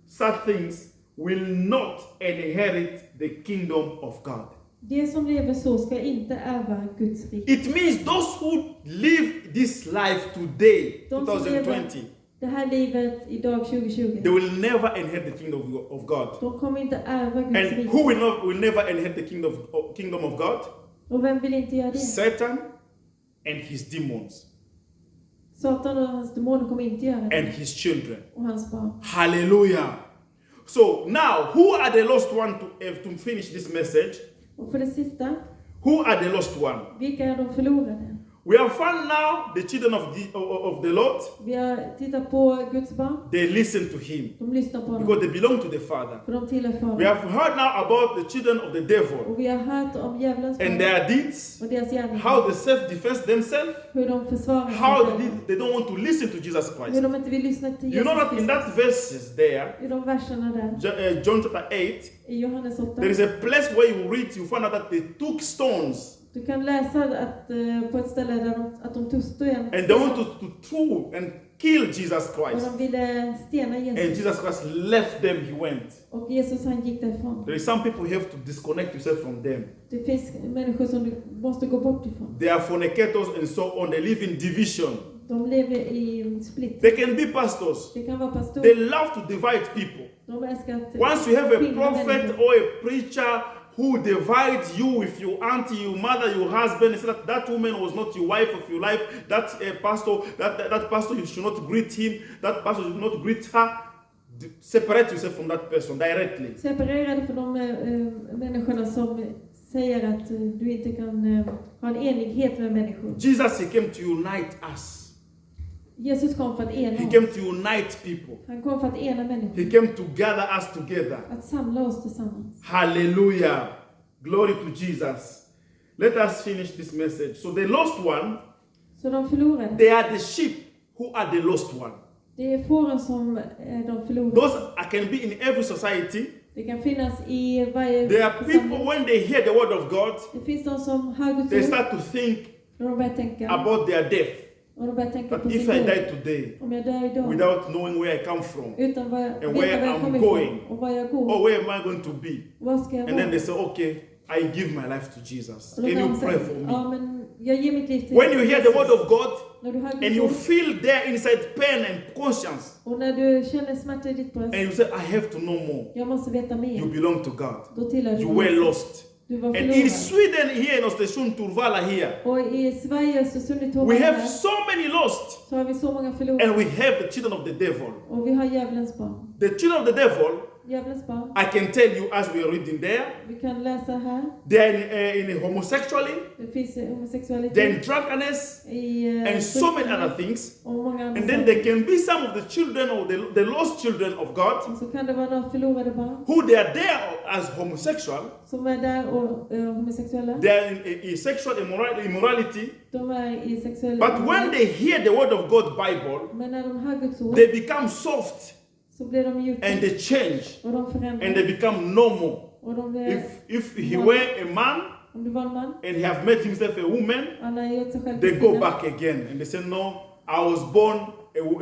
Speaker 1: such things will not inherit the kingdom of God.
Speaker 2: Det som lever så ska inte ärva Guds rike.
Speaker 1: It means those who live this life today,
Speaker 2: De som lever
Speaker 1: 2020,
Speaker 2: det här livet idag 2020.
Speaker 1: they will never inherit the kingdom of God.
Speaker 2: De kommer inte ärva Guds
Speaker 1: And
Speaker 2: rike.
Speaker 1: who will never inherit the kingdom of God?
Speaker 2: Och vem vill inte göra det?
Speaker 1: Satan and his demons
Speaker 2: Satan och hans demoner kommer inte göra
Speaker 1: and
Speaker 2: det.
Speaker 1: his children.
Speaker 2: Och hans barn.
Speaker 1: Hallelujah. So now, who are the lost one to finish this message?
Speaker 2: Och för det sista,
Speaker 1: Who are the lost one?
Speaker 2: vilka är de förlorade?
Speaker 1: We have found now the children of the Lord.
Speaker 2: Vi har tittat på Guds barn.
Speaker 1: They listen to him
Speaker 2: De lyssnar på honom.
Speaker 1: because they belong to the Father.
Speaker 2: För de tillhör
Speaker 1: We
Speaker 2: Fadern.
Speaker 1: have heard now about the children of the devil
Speaker 2: Och vi har hört om djävulens
Speaker 1: and
Speaker 2: barn
Speaker 1: their deeds,
Speaker 2: och deras gärningar.
Speaker 1: how they self-defense themselves,
Speaker 2: Hur de försvarar sig
Speaker 1: how
Speaker 2: själva.
Speaker 1: they don't want to listen to Jesus
Speaker 2: Hur
Speaker 1: Christ.
Speaker 2: de inte vill lyssna till
Speaker 1: You know
Speaker 2: Jesus
Speaker 1: that in
Speaker 2: Kristus.
Speaker 1: that verses there,
Speaker 2: I de verserna där,
Speaker 1: John chapter 8,
Speaker 2: i Johannes 8.
Speaker 1: there is a place where you read, you find out that they took stones
Speaker 2: Du kan läsa att, på ett ställe där att de tog sten
Speaker 1: and they want to throw and kill Jesus
Speaker 2: och
Speaker 1: Christ.
Speaker 2: de ville stena
Speaker 1: And
Speaker 2: Jesus.
Speaker 1: Jesus Christ left them, he went.
Speaker 2: Och Jesus han gick därifrån.
Speaker 1: There is some people you have to disconnect yourself from them.
Speaker 2: Det finns människor som du måste gå bort ifrån.
Speaker 1: They are fornicators and so on. They live in division.
Speaker 2: De lever i split.
Speaker 1: They can be pastors.
Speaker 2: Det kan vara
Speaker 1: They
Speaker 2: pastorer.
Speaker 1: love to divide people.
Speaker 2: De älskar att
Speaker 1: Once you have a
Speaker 2: skilja
Speaker 1: prophet
Speaker 2: människor.
Speaker 1: or a preacher who divides you with your auntie, your mother, your husband, and say that woman was not your wife of your life, that pastor, that pastor, you should not greet him, that pastor should not greet her. Separate yourself from that person directly.
Speaker 2: Separera dig från de människorna som säger att du inte kan ha en enighet med människor.
Speaker 1: Jesus, he came to unite us.
Speaker 2: Jesus kom för att ena
Speaker 1: He
Speaker 2: oss.
Speaker 1: came to unite people.
Speaker 2: Han kom för att ena människor.
Speaker 1: He came to gather us together.
Speaker 2: Att samla oss tillsammans.
Speaker 1: Hallelujah. Glory to Jesus. Let us finish this message. So the lost one,
Speaker 2: Så de förlorade.
Speaker 1: they are the sheep who are the lost one.
Speaker 2: Det är fåren som är de förlorade.
Speaker 1: Those can be in every society.
Speaker 2: Det kan finnas i varje
Speaker 1: There are people
Speaker 2: församling.
Speaker 1: when they hear the word of God,
Speaker 2: Det finns de som hör Guds
Speaker 1: they
Speaker 2: ord
Speaker 1: start to think
Speaker 2: och de börjar tänka.
Speaker 1: about their death.
Speaker 2: Och de börjar tänka
Speaker 1: That
Speaker 2: på sin
Speaker 1: if I
Speaker 2: död.
Speaker 1: die today,
Speaker 2: Om jag dör idag.
Speaker 1: without knowing where I come from,
Speaker 2: Utan vad
Speaker 1: and
Speaker 2: veta
Speaker 1: where
Speaker 2: var jag
Speaker 1: I'm
Speaker 2: kommer
Speaker 1: going.
Speaker 2: ifrån. Och var jag går.
Speaker 1: or where am I going to be?
Speaker 2: Vad ska jag
Speaker 1: And then
Speaker 2: vara?
Speaker 1: they say, okay, I give my life to Jesus.
Speaker 2: Och då
Speaker 1: Can
Speaker 2: kan
Speaker 1: you
Speaker 2: de
Speaker 1: pray
Speaker 2: säga,
Speaker 1: for me?
Speaker 2: ja men jag ger mitt liv till
Speaker 1: When you hear the word
Speaker 2: Jesus.
Speaker 1: of God,
Speaker 2: När du hör
Speaker 1: and
Speaker 2: Guds
Speaker 1: you
Speaker 2: ord.
Speaker 1: feel there inside pain and conscience,
Speaker 2: Och när du känner smärta i ditt bröst.
Speaker 1: and you say, I have to know more,
Speaker 2: Jag måste veta
Speaker 1: you
Speaker 2: mer.
Speaker 1: belong to God.
Speaker 2: Då tillhör du
Speaker 1: You were
Speaker 2: Jesus.
Speaker 1: lost.
Speaker 2: Du var
Speaker 1: And in
Speaker 2: förlorad.
Speaker 1: Sweden here in Östersund, Turvala here,
Speaker 2: Och i Sverige så sundit
Speaker 1: we have so many lost,
Speaker 2: så har vi så många
Speaker 1: and
Speaker 2: förlorade.
Speaker 1: we have the children of the devil.
Speaker 2: Och vi har djävulens barn.
Speaker 1: The children of the devil,
Speaker 2: Djävulens barn.
Speaker 1: I can tell you as we are reading there,
Speaker 2: Vi kan läsa här.
Speaker 1: they are in homosexuality,
Speaker 2: Det finns
Speaker 1: they're
Speaker 2: homosexualitet
Speaker 1: in drunkenness,
Speaker 2: i
Speaker 1: and so many other things.
Speaker 2: och många andra
Speaker 1: And then
Speaker 2: saker.
Speaker 1: there can be some of the children or the lost children of God
Speaker 2: Och så kan det vara några förlorade barn
Speaker 1: who they are there as homosexual,
Speaker 2: som är där och homosexuella.
Speaker 1: they are in sexual immorality.
Speaker 2: De är i sexuella...
Speaker 1: But when they hear the word of God, Bible,
Speaker 2: Men när de hör Guds ord
Speaker 1: they become soft
Speaker 2: så blir de mjuka.
Speaker 1: and they change
Speaker 2: Och de
Speaker 1: and
Speaker 2: förändras.
Speaker 1: they become normal.
Speaker 2: Och de blir...
Speaker 1: If he were a man
Speaker 2: Om du var en man,
Speaker 1: and he have made himself a woman,
Speaker 2: han har gjort sig själv
Speaker 1: they
Speaker 2: till
Speaker 1: go
Speaker 2: kvinna.
Speaker 1: back again and they say, no, I was born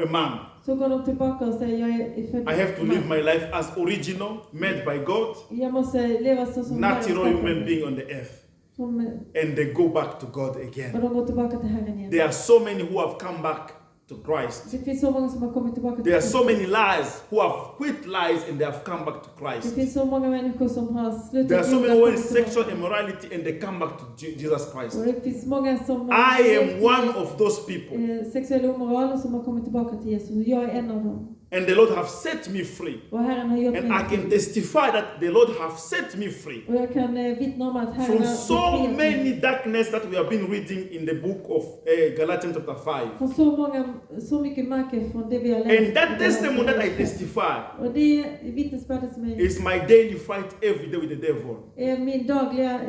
Speaker 1: a man.
Speaker 2: Så går de tillbaka och säger jag är född
Speaker 1: I have to
Speaker 2: man.
Speaker 1: live my life as original, made by God,
Speaker 2: Jag måste leva så som
Speaker 1: natural
Speaker 2: Herren
Speaker 1: human
Speaker 2: skapade.
Speaker 1: being on the earth.
Speaker 2: Som,
Speaker 1: And they go back to God
Speaker 2: och
Speaker 1: again.
Speaker 2: de går tillbaka till Herren igen.
Speaker 1: There are so many who have come back to Christ.
Speaker 2: Det finns så många som har kommit tillbaka till
Speaker 1: There are so
Speaker 2: Kristus.
Speaker 1: many lies who have quit lies and they have come back to
Speaker 2: Det
Speaker 1: Christ.
Speaker 2: finns så många människor som har slutat
Speaker 1: There are so
Speaker 2: ljuga
Speaker 1: many
Speaker 2: och
Speaker 1: who in
Speaker 2: kommit tillbaka.
Speaker 1: sexual immorality and they come back to Jesus Christ.
Speaker 2: Och det finns många som
Speaker 1: I am one of those people.
Speaker 2: sexuell omoral och som har kommit tillbaka till Jesus. Jag är en av dem.
Speaker 1: And the Lord have set me free.
Speaker 2: Och Herren har gjort
Speaker 1: And
Speaker 2: mig
Speaker 1: I can testify that the Lord have set me free
Speaker 2: Och jag kan vittna om att Herren
Speaker 1: from
Speaker 2: har
Speaker 1: so
Speaker 2: befriat mig.
Speaker 1: many darkness that we have been reading in the book of Galatians chapter 5.
Speaker 2: Från så mycket märker från det vi har läst.
Speaker 1: And that testimony that I testify
Speaker 2: Och det vittnesbördet som
Speaker 1: is my daily fight every day with the devil.
Speaker 2: är min dagliga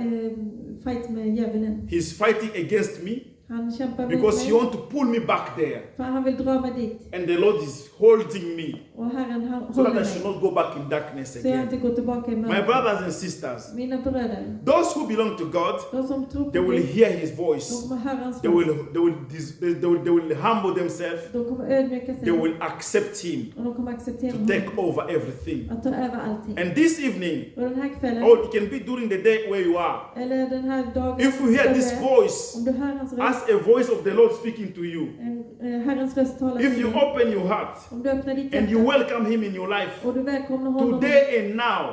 Speaker 2: fight med djävulen.
Speaker 1: He's fighting against me
Speaker 2: Han kämpar mot
Speaker 1: because he
Speaker 2: mig.
Speaker 1: want to pull me back there.
Speaker 2: För han vill dra mig dit.
Speaker 1: And the Lord is holding me
Speaker 2: Och Herren han
Speaker 1: so
Speaker 2: håller
Speaker 1: that I should
Speaker 2: mig.
Speaker 1: not go back in darkness
Speaker 2: Så jag
Speaker 1: again.
Speaker 2: inte går tillbaka i
Speaker 1: My
Speaker 2: mörkret.
Speaker 1: brothers and sisters,
Speaker 2: Mina bröder.
Speaker 1: those who belong to God,
Speaker 2: De som tror
Speaker 1: they
Speaker 2: på
Speaker 1: will
Speaker 2: Gud.
Speaker 1: hear His
Speaker 2: De
Speaker 1: voice.
Speaker 2: kommer höra hans
Speaker 1: They
Speaker 2: röst.
Speaker 1: they will humble themselves.
Speaker 2: De kommer ödmjuka sig.
Speaker 1: They will accept Him
Speaker 2: Och de kommer acceptera
Speaker 1: to
Speaker 2: honom.
Speaker 1: take over everything.
Speaker 2: Att ta över allting.
Speaker 1: And this evening,
Speaker 2: Och den här kvällen.
Speaker 1: or it can be during the day where you are,
Speaker 2: Eller den här dagen.
Speaker 1: if you hear this voice
Speaker 2: Om du hör hans röst.
Speaker 1: as a voice of the Lord speaking to you,
Speaker 2: Herrens röst talar
Speaker 1: if
Speaker 2: till
Speaker 1: you
Speaker 2: dig.
Speaker 1: open your heart
Speaker 2: Om du öppnar ditt
Speaker 1: and you
Speaker 2: hjärta.
Speaker 1: welcome Him in your life,
Speaker 2: Och du välkomnar honom.
Speaker 1: today and now,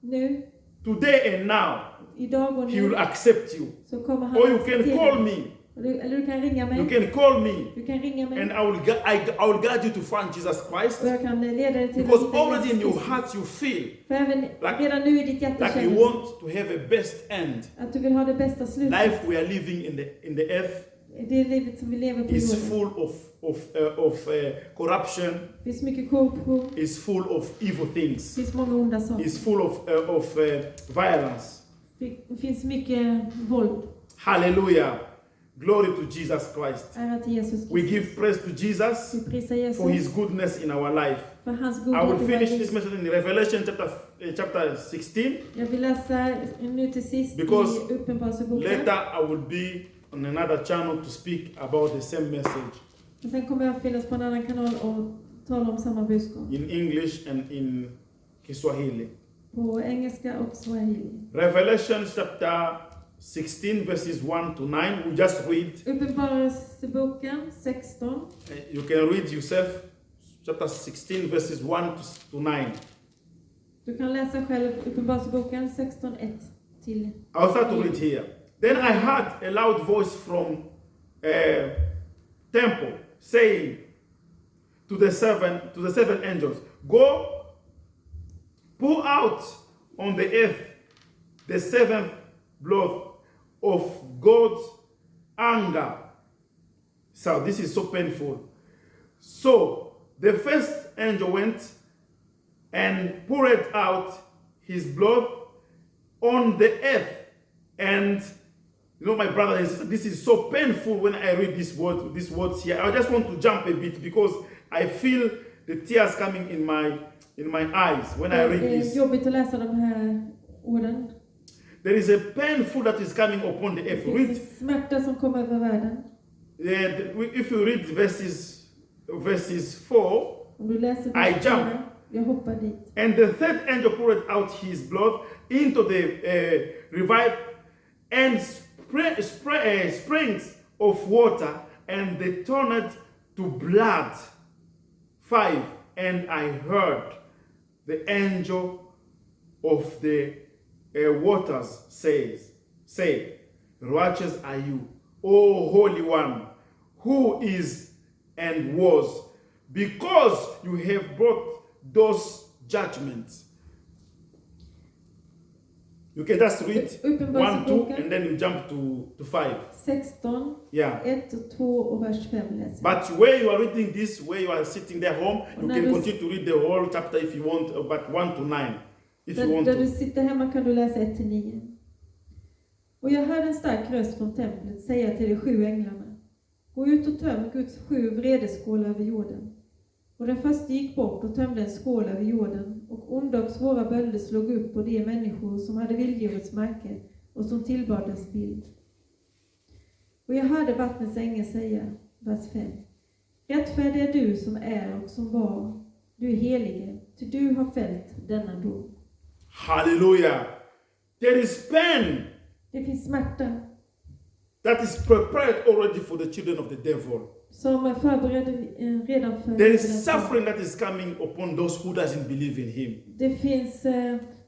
Speaker 2: Nu.
Speaker 1: Idag och
Speaker 2: Idag och
Speaker 1: He will
Speaker 2: nu.
Speaker 1: accept you.
Speaker 2: Så kommer han
Speaker 1: Or you can
Speaker 2: acceptera
Speaker 1: call
Speaker 2: dig.
Speaker 1: me
Speaker 2: Eller du kan ringa
Speaker 1: You
Speaker 2: mig.
Speaker 1: can call me.
Speaker 2: Du kan ringa mig.
Speaker 1: And I will guide you to find Jesus Christ.
Speaker 2: Och jag kan leda dig till
Speaker 1: Because
Speaker 2: att hitta
Speaker 1: already in
Speaker 2: Jesus
Speaker 1: your
Speaker 2: Kristus.
Speaker 1: heart you feel
Speaker 2: För även redan nu i ditt hjärta
Speaker 1: like you
Speaker 2: känner
Speaker 1: want to have a best end.
Speaker 2: att du vill ha det bästa slutet.
Speaker 1: Life we are living in the earth
Speaker 2: Det livet som vi lever på
Speaker 1: is
Speaker 2: jorden.
Speaker 1: full of corruption,
Speaker 2: Det finns mycket korruption.
Speaker 1: is full of evil things,
Speaker 2: Det finns många onda saker.
Speaker 1: is full of violence.
Speaker 2: Det finns mycket våld.
Speaker 1: Hallelujah. Glory to Jesus Christ.
Speaker 2: Ära till Jesus
Speaker 1: We
Speaker 2: Kristus.
Speaker 1: give praise to Jesus
Speaker 2: Vi prisar Jesus
Speaker 1: for his goodness in our life.
Speaker 2: för hans
Speaker 1: I
Speaker 2: godhet
Speaker 1: will
Speaker 2: i våra
Speaker 1: finish
Speaker 2: liv.
Speaker 1: this message in Revelation chapter 16.
Speaker 2: Jag vill läsa nu till sist
Speaker 1: Because
Speaker 2: i Uppenbarelseboken.
Speaker 1: Later I will be on another channel to speak about the same message
Speaker 2: Och sen kommer jag att finnas på en annan kanal och tala om samma budskap.
Speaker 1: in English and in Kiswahili.
Speaker 2: På engelska och swahili.
Speaker 1: Revelation chapter 16 verses 1 to 9. We just read.
Speaker 2: Uppenbarelseboken 16.
Speaker 1: You can read yourself chapter 16 verses 1 to 9.
Speaker 2: Du kan läsa själv Uppenbarelseboken 16:1 till.
Speaker 1: I'll start to read here. Then I heard a loud voice from temple saying to the seven angels, go pour out on the earth the seventh blood of God's anger. So this is so painful. So the first angel went and poured out his blood on the earth. And you know, my brother and sister, this is so painful when I read these words here. I just want to jump a bit because I feel the tears coming in my eyes when I read
Speaker 2: Det är
Speaker 1: this.
Speaker 2: jobbigt att läsa de här orden.
Speaker 1: There is a painful that is coming upon the
Speaker 2: Det
Speaker 1: earth.
Speaker 2: finns
Speaker 1: Read,
Speaker 2: en smärta som kommer över världen.
Speaker 1: if you read verses 4,
Speaker 2: Om du läser
Speaker 1: I
Speaker 2: vers
Speaker 1: jump.
Speaker 2: 4, jag hoppar dit.
Speaker 1: and the third angel poured out his blood into the revive and springs of water, and they turned to blood. 5. And I heard the angel of the waters say, righteous are you, O Holy One, who is and was, because you have brought those judgments. You can just read 1, 2, and then you jump to 5.
Speaker 2: 16,
Speaker 1: Yeah.
Speaker 2: 1 och 2 och vers 5 läser jag.
Speaker 1: But where you are reading this, where you are sitting there home, you
Speaker 2: När
Speaker 1: can
Speaker 2: du-
Speaker 1: continue to read the whole chapter if you want, but 1 to 9, if you want
Speaker 2: Där du
Speaker 1: to.
Speaker 2: sitter hemma kan du läsa 1-9. Och jag hörde en stark röst från templet säga till de 7 änglarna: gå ut och töm Guds 7 vredeskålar över jorden. Och den första gick bort och tömde en skål över jorden, och onda och svåra bölder slog upp på de människor som hade vilddjurets märke och som tillbad dess bild. Och jag hörde vattnets ängel säga, vers 5: rättfärdig är du som är och som var, du är helige, ty du har fällt denna dom.
Speaker 1: Hallelujah. There is pain
Speaker 2: Det finns smärta
Speaker 1: that is prepared already for the children of the devil.
Speaker 2: som är förberedd redan för
Speaker 1: There is suffering that is coming upon those who doesn't believe in him.
Speaker 2: Det finns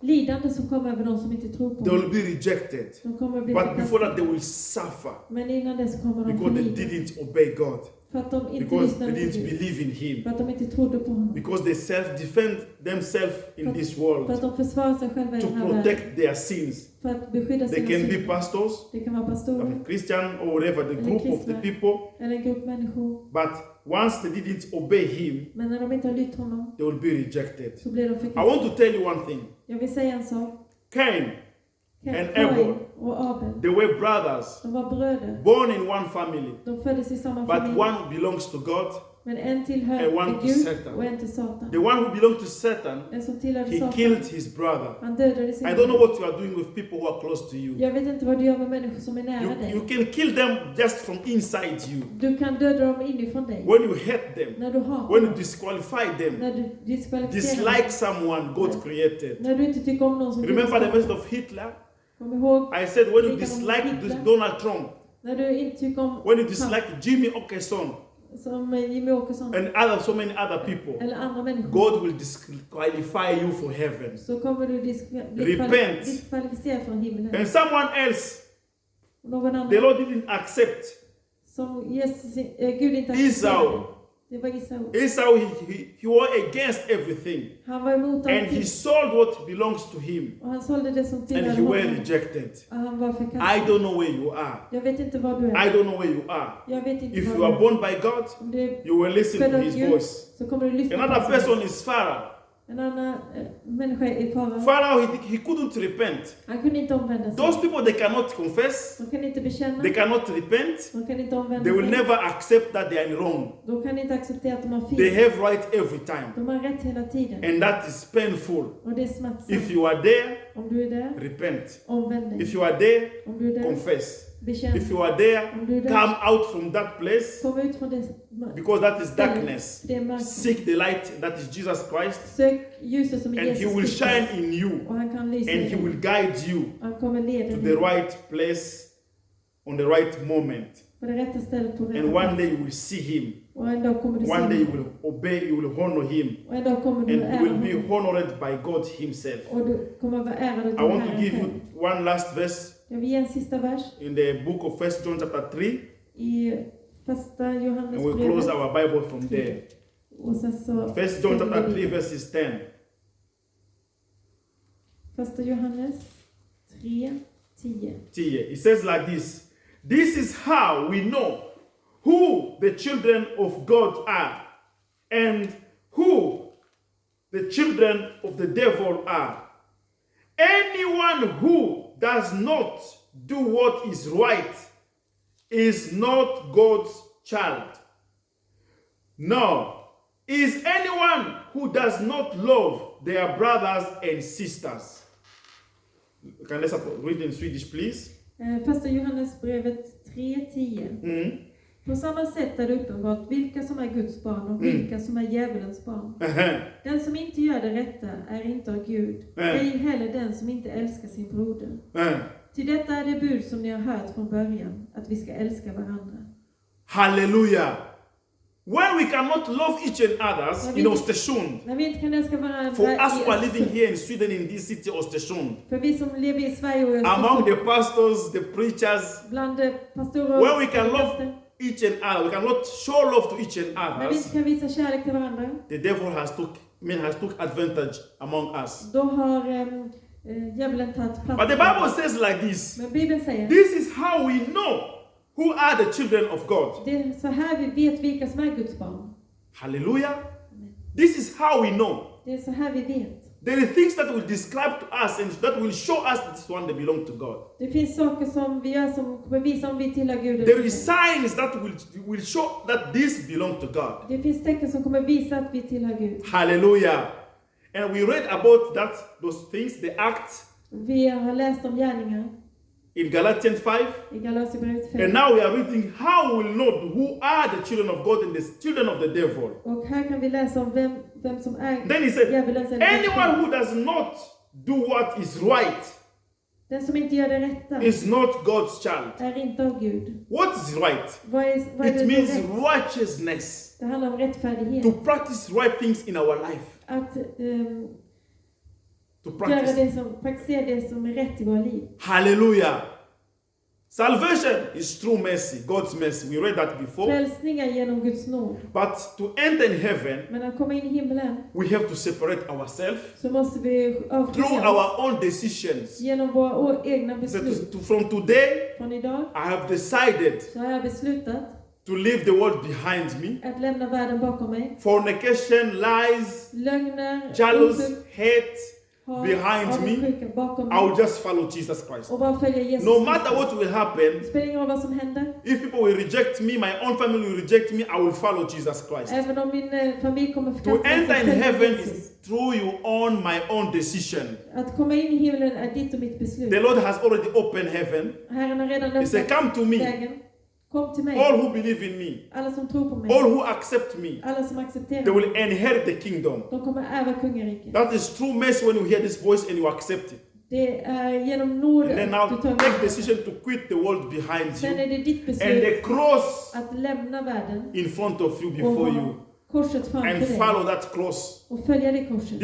Speaker 2: lidande som kommer över de som inte tror på
Speaker 1: They will
Speaker 2: honom.
Speaker 1: be rejected.
Speaker 2: De kommer att bli
Speaker 1: But before that
Speaker 2: förkastade.
Speaker 1: they will suffer
Speaker 2: Men innan dess kommer de få
Speaker 1: because they
Speaker 2: lida.
Speaker 1: didn't obey God.
Speaker 2: För att de inte
Speaker 1: Because
Speaker 2: lyssnade
Speaker 1: they
Speaker 2: på
Speaker 1: didn't
Speaker 2: Gud.
Speaker 1: believe in him.
Speaker 2: För att de inte trodde på honom.
Speaker 1: Because they self-defend themselves in this
Speaker 2: För
Speaker 1: world
Speaker 2: att de försvarar sig själva i
Speaker 1: to
Speaker 2: den här världen.
Speaker 1: protect their sins.
Speaker 2: För att beskydda
Speaker 1: They
Speaker 2: sina
Speaker 1: can be
Speaker 2: synder.
Speaker 1: pastors,
Speaker 2: Det kan vara pastorer
Speaker 1: Christian or whatever, the group of the people.
Speaker 2: eller en grupp människor.
Speaker 1: But once they didn't obey him,
Speaker 2: Men när de inte har lytt honom
Speaker 1: they will be rejected.
Speaker 2: så blir de
Speaker 1: I
Speaker 2: förkastade.
Speaker 1: want to tell you one thing.
Speaker 2: Jag vill säga en sak.
Speaker 1: Cain, And
Speaker 2: Kain
Speaker 1: Abel.
Speaker 2: och Abel.
Speaker 1: they were brothers,
Speaker 2: De var bröder.
Speaker 1: born in one family.
Speaker 2: De föddes i samma
Speaker 1: But
Speaker 2: familj.
Speaker 1: one belongs to God.
Speaker 2: Men en tillhör
Speaker 1: and one to
Speaker 2: Gud
Speaker 1: Satan.
Speaker 2: och en till Satan.
Speaker 1: The one who belonged to Satan,
Speaker 2: En som tillhörde
Speaker 1: he
Speaker 2: Satan.
Speaker 1: killed his brother.
Speaker 2: Han dödade sin
Speaker 1: I don't know what you are doing with people who are close to you.
Speaker 2: Jag vet inte vad du gör med människor som är nära
Speaker 1: You
Speaker 2: dig.
Speaker 1: can kill them just from inside you.
Speaker 2: Du kan döda dem inifrån dig.
Speaker 1: When you hate them,
Speaker 2: När du hatar
Speaker 1: when you
Speaker 2: dem.
Speaker 1: disqualify them,
Speaker 2: När du diskvalificerar
Speaker 1: dislike
Speaker 2: dem.
Speaker 1: someone God created.
Speaker 2: När du inte tycker om någon som
Speaker 1: Remember the
Speaker 2: skapar.
Speaker 1: message of Hitler?
Speaker 2: Kom ihåg
Speaker 1: I said when you
Speaker 2: Vilka de
Speaker 1: dislike
Speaker 2: Hitler?
Speaker 1: Donald Trump,
Speaker 2: när du inte tycker om
Speaker 1: when you dislike Jimmy Åkesson
Speaker 2: som Jimmy Åkesson
Speaker 1: and so many other people,
Speaker 2: eller andra människor.
Speaker 1: God will disqualify you for heaven.
Speaker 2: Så kommer du bli
Speaker 1: Repent.
Speaker 2: diskvalificerad från himlen.
Speaker 1: And someone else,
Speaker 2: Någon annan.
Speaker 1: the Lord didn't accept
Speaker 2: som Gud inte accepterade.
Speaker 1: Esau.
Speaker 2: Det var Esau.
Speaker 1: Esau, he was against everything.
Speaker 2: Han var emot
Speaker 1: And he
Speaker 2: allting.
Speaker 1: sold what belongs to him.
Speaker 2: Och han sålde det som
Speaker 1: And
Speaker 2: tillhörde
Speaker 1: he were
Speaker 2: honom.
Speaker 1: rejected.
Speaker 2: Och han var
Speaker 1: I
Speaker 2: förkastad.
Speaker 1: don't know where you are.
Speaker 2: Jag vet inte var du
Speaker 1: I
Speaker 2: är.
Speaker 1: don't know where you are.
Speaker 2: Jag vet inte
Speaker 1: If
Speaker 2: var
Speaker 1: you
Speaker 2: du
Speaker 1: are
Speaker 2: är.
Speaker 1: born by God,
Speaker 2: Om du är
Speaker 1: you will listen
Speaker 2: född
Speaker 1: to
Speaker 2: av
Speaker 1: his
Speaker 2: Gud
Speaker 1: voice.
Speaker 2: så kommer du lyssna
Speaker 1: Another
Speaker 2: på
Speaker 1: person
Speaker 2: honom.
Speaker 1: is Pharaoh.
Speaker 2: En annan människa i fara.
Speaker 1: Pharaoh, he couldn't repent.
Speaker 2: Han kunde inte omvända sig.
Speaker 1: Those people, they cannot confess.
Speaker 2: De kan inte bekänna.
Speaker 1: They cannot repent.
Speaker 2: De kan inte omvända
Speaker 1: They will
Speaker 2: sig.
Speaker 1: never accept that they are wrong.
Speaker 2: De kan inte acceptera att de har
Speaker 1: They
Speaker 2: fel.
Speaker 1: have right every time.
Speaker 2: De har rätt hela tiden.
Speaker 1: And that is painful.
Speaker 2: Och det är smärtsamt.
Speaker 1: If you are there,
Speaker 2: Om du är där,
Speaker 1: repent.
Speaker 2: omvänd dig.
Speaker 1: If you are there,
Speaker 2: Om du är där,
Speaker 1: confess.
Speaker 2: bekänn.
Speaker 1: If you are there,
Speaker 2: Om du är där,
Speaker 1: come out from that place,
Speaker 2: kom ut från det.
Speaker 1: because that is darkness.
Speaker 2: Det är mörker.
Speaker 1: Seek the light that is Jesus Christ,
Speaker 2: Sök ljuset som är
Speaker 1: and he
Speaker 2: Jesus
Speaker 1: will
Speaker 2: Kristus.
Speaker 1: shine in you,
Speaker 2: Och han kan lysa
Speaker 1: and
Speaker 2: i
Speaker 1: he
Speaker 2: dig.
Speaker 1: will guide you
Speaker 2: Han kommer leda
Speaker 1: to
Speaker 2: dig
Speaker 1: the right place on the right moment.
Speaker 2: på det rätta stället på rätta
Speaker 1: And one
Speaker 2: plats.
Speaker 1: day you will see him.
Speaker 2: Och en dag kommer du se
Speaker 1: One day you
Speaker 2: honom.
Speaker 1: will obey, you will honor him,
Speaker 2: Och en dag kommer
Speaker 1: and
Speaker 2: du
Speaker 1: you
Speaker 2: ära
Speaker 1: will be
Speaker 2: honom.
Speaker 1: honored by God himself.
Speaker 2: Och du kommer vara ärad
Speaker 1: I
Speaker 2: av
Speaker 1: want to
Speaker 2: Herren
Speaker 1: give you
Speaker 2: själv.
Speaker 1: one last verse
Speaker 2: Jag vill ge en sista vers
Speaker 1: in the book of 1 John chapter 3,
Speaker 2: i första
Speaker 1: and we'll close
Speaker 2: Johannesbrevet.
Speaker 1: our Bible from there.
Speaker 2: Och sen så
Speaker 1: 1 John chapter 3 verses 10.
Speaker 2: första Johannes 3, 10.
Speaker 1: 10. It says like this. This is how we know who the children of God are and who the children of the devil are. Anyone who does not do what is right is not God's child. No. Is anyone who does not love their brothers and sisters. Can let's read in Swedish, please?
Speaker 2: Första Johannesbrevet 3, 10. På samma sätt är det uppenbart vilka som är Guds barn och vilka som är djävulens barn. Den som inte gör det rätta är inte av Gud. Ej heller den som inte älskar sin broder. Till detta är det bud som ni har hört från början, att vi ska älska varandra.
Speaker 1: Hallelujah. When we cannot love each and others in Östersund,
Speaker 2: När vi inte kan älska varandra
Speaker 1: for us who are
Speaker 2: i
Speaker 1: living here in Sweden in this city Östersund,
Speaker 2: för vi som lever i Sverige och
Speaker 1: among
Speaker 2: Östersund,
Speaker 1: the pastors, the preachers,
Speaker 2: bland pastorer
Speaker 1: when we can
Speaker 2: och
Speaker 1: love
Speaker 2: präster,
Speaker 1: each and other, we cannot show love to each and
Speaker 2: när vi inte
Speaker 1: others,
Speaker 2: kan visa kärlek till varandra,
Speaker 1: the devil has took advantage among us.
Speaker 2: då har djävulen tagit plats.
Speaker 1: But the Bible says like this.
Speaker 2: Men Bibeln säger,
Speaker 1: This is how we know who are the children of God.
Speaker 2: det är så här vi vet vilka som är Guds barn.
Speaker 1: Hallelujah. This is how we know.
Speaker 2: Det är så här vi vet.
Speaker 1: There are things that will describe to us and that will show us this one they belong to God.
Speaker 2: Det finns saker som vi gör som kommer visa om vi tillhör Gud. eller
Speaker 1: There
Speaker 2: inte.
Speaker 1: is signs that will show that this belong to God.
Speaker 2: Det finns tecken som kommer visa att vi tillhör Gud.
Speaker 1: Hallelujah. And we read about those things, the acts
Speaker 2: Vi har läst om gärningar
Speaker 1: in Galatians 5.
Speaker 2: i Galaterbrevet 5.
Speaker 1: And now we are reading how we'll know who are the children of God and the children of the devil.
Speaker 2: Och här kan vi läsa om vem som är
Speaker 1: Then he said,
Speaker 2: djävulens eller Guds
Speaker 1: anyone
Speaker 2: barn.
Speaker 1: who does not do what is right
Speaker 2: Den som inte gör det rätta
Speaker 1: is not God's child.
Speaker 2: är inte av Gud.
Speaker 1: What is right?
Speaker 2: Vad är det
Speaker 1: It
Speaker 2: som
Speaker 1: means
Speaker 2: är rätt?
Speaker 1: righteousness.
Speaker 2: Det handlar om rättfärdighet.
Speaker 1: To practice right things in our life.
Speaker 2: Att
Speaker 1: To
Speaker 2: praktisera det som är rätt i våra liv.
Speaker 1: Hallelujah. Salvation is true mercy, God's mercy. We read that before.
Speaker 2: Frälsning är genom Guds nåd.
Speaker 1: But to enter in heaven,
Speaker 2: Men att komma in i himlen
Speaker 1: we have to separate ourselves
Speaker 2: så måste vi
Speaker 1: through
Speaker 2: avskilja oss
Speaker 1: our own decisions.
Speaker 2: genom våra egna
Speaker 1: So
Speaker 2: beslut.
Speaker 1: from today,
Speaker 2: Från idag
Speaker 1: I have decided
Speaker 2: så har jag beslutat
Speaker 1: to leave the world behind me.
Speaker 2: att lämna världen bakom mig.
Speaker 1: Fornication, lies,
Speaker 2: Lögner,
Speaker 1: jealous,
Speaker 2: otukt,
Speaker 1: hate
Speaker 2: hat,
Speaker 1: behind me.
Speaker 2: avundsjuka bakom
Speaker 1: I
Speaker 2: mig.
Speaker 1: will just follow Jesus Christ.
Speaker 2: Och bara följa Jesus.
Speaker 1: No matter what will happen,
Speaker 2: Det spelar ingen roll vad som händer.
Speaker 1: if people will reject me, my own family will reject me, I will follow Jesus Christ.
Speaker 2: Även om min familj kommer
Speaker 1: To
Speaker 2: förkasta mig, så
Speaker 1: enter in
Speaker 2: följer jag
Speaker 1: heaven
Speaker 2: Jesus.
Speaker 1: is through you on my own decision.
Speaker 2: Att komma in i himlen är ditt och mitt beslut.
Speaker 1: The Lord has already opened heaven.
Speaker 2: Herren har redan
Speaker 1: He said,
Speaker 2: öppnat
Speaker 1: come to me,
Speaker 2: vägen. Kom till mig.
Speaker 1: all who believe in me,
Speaker 2: Alla som tror på mig.
Speaker 1: all who accept me,
Speaker 2: Alla som
Speaker 1: they
Speaker 2: accepterar
Speaker 1: will
Speaker 2: mig.
Speaker 1: inherit the kingdom.
Speaker 2: De kommer ärva kungariket.
Speaker 1: That is true mercy when you hear this voice and you accept it.
Speaker 2: Det är genom nåd
Speaker 1: And then
Speaker 2: att
Speaker 1: now
Speaker 2: du tar
Speaker 1: take
Speaker 2: emot.
Speaker 1: decision to quit the world behind
Speaker 2: Sen
Speaker 1: you
Speaker 2: är det ditt
Speaker 1: and the
Speaker 2: beslut
Speaker 1: cross
Speaker 2: att lämna världen
Speaker 1: in front of you before you.
Speaker 2: korset framför
Speaker 1: and
Speaker 2: dig
Speaker 1: follow that cross.
Speaker 2: och följa det korset.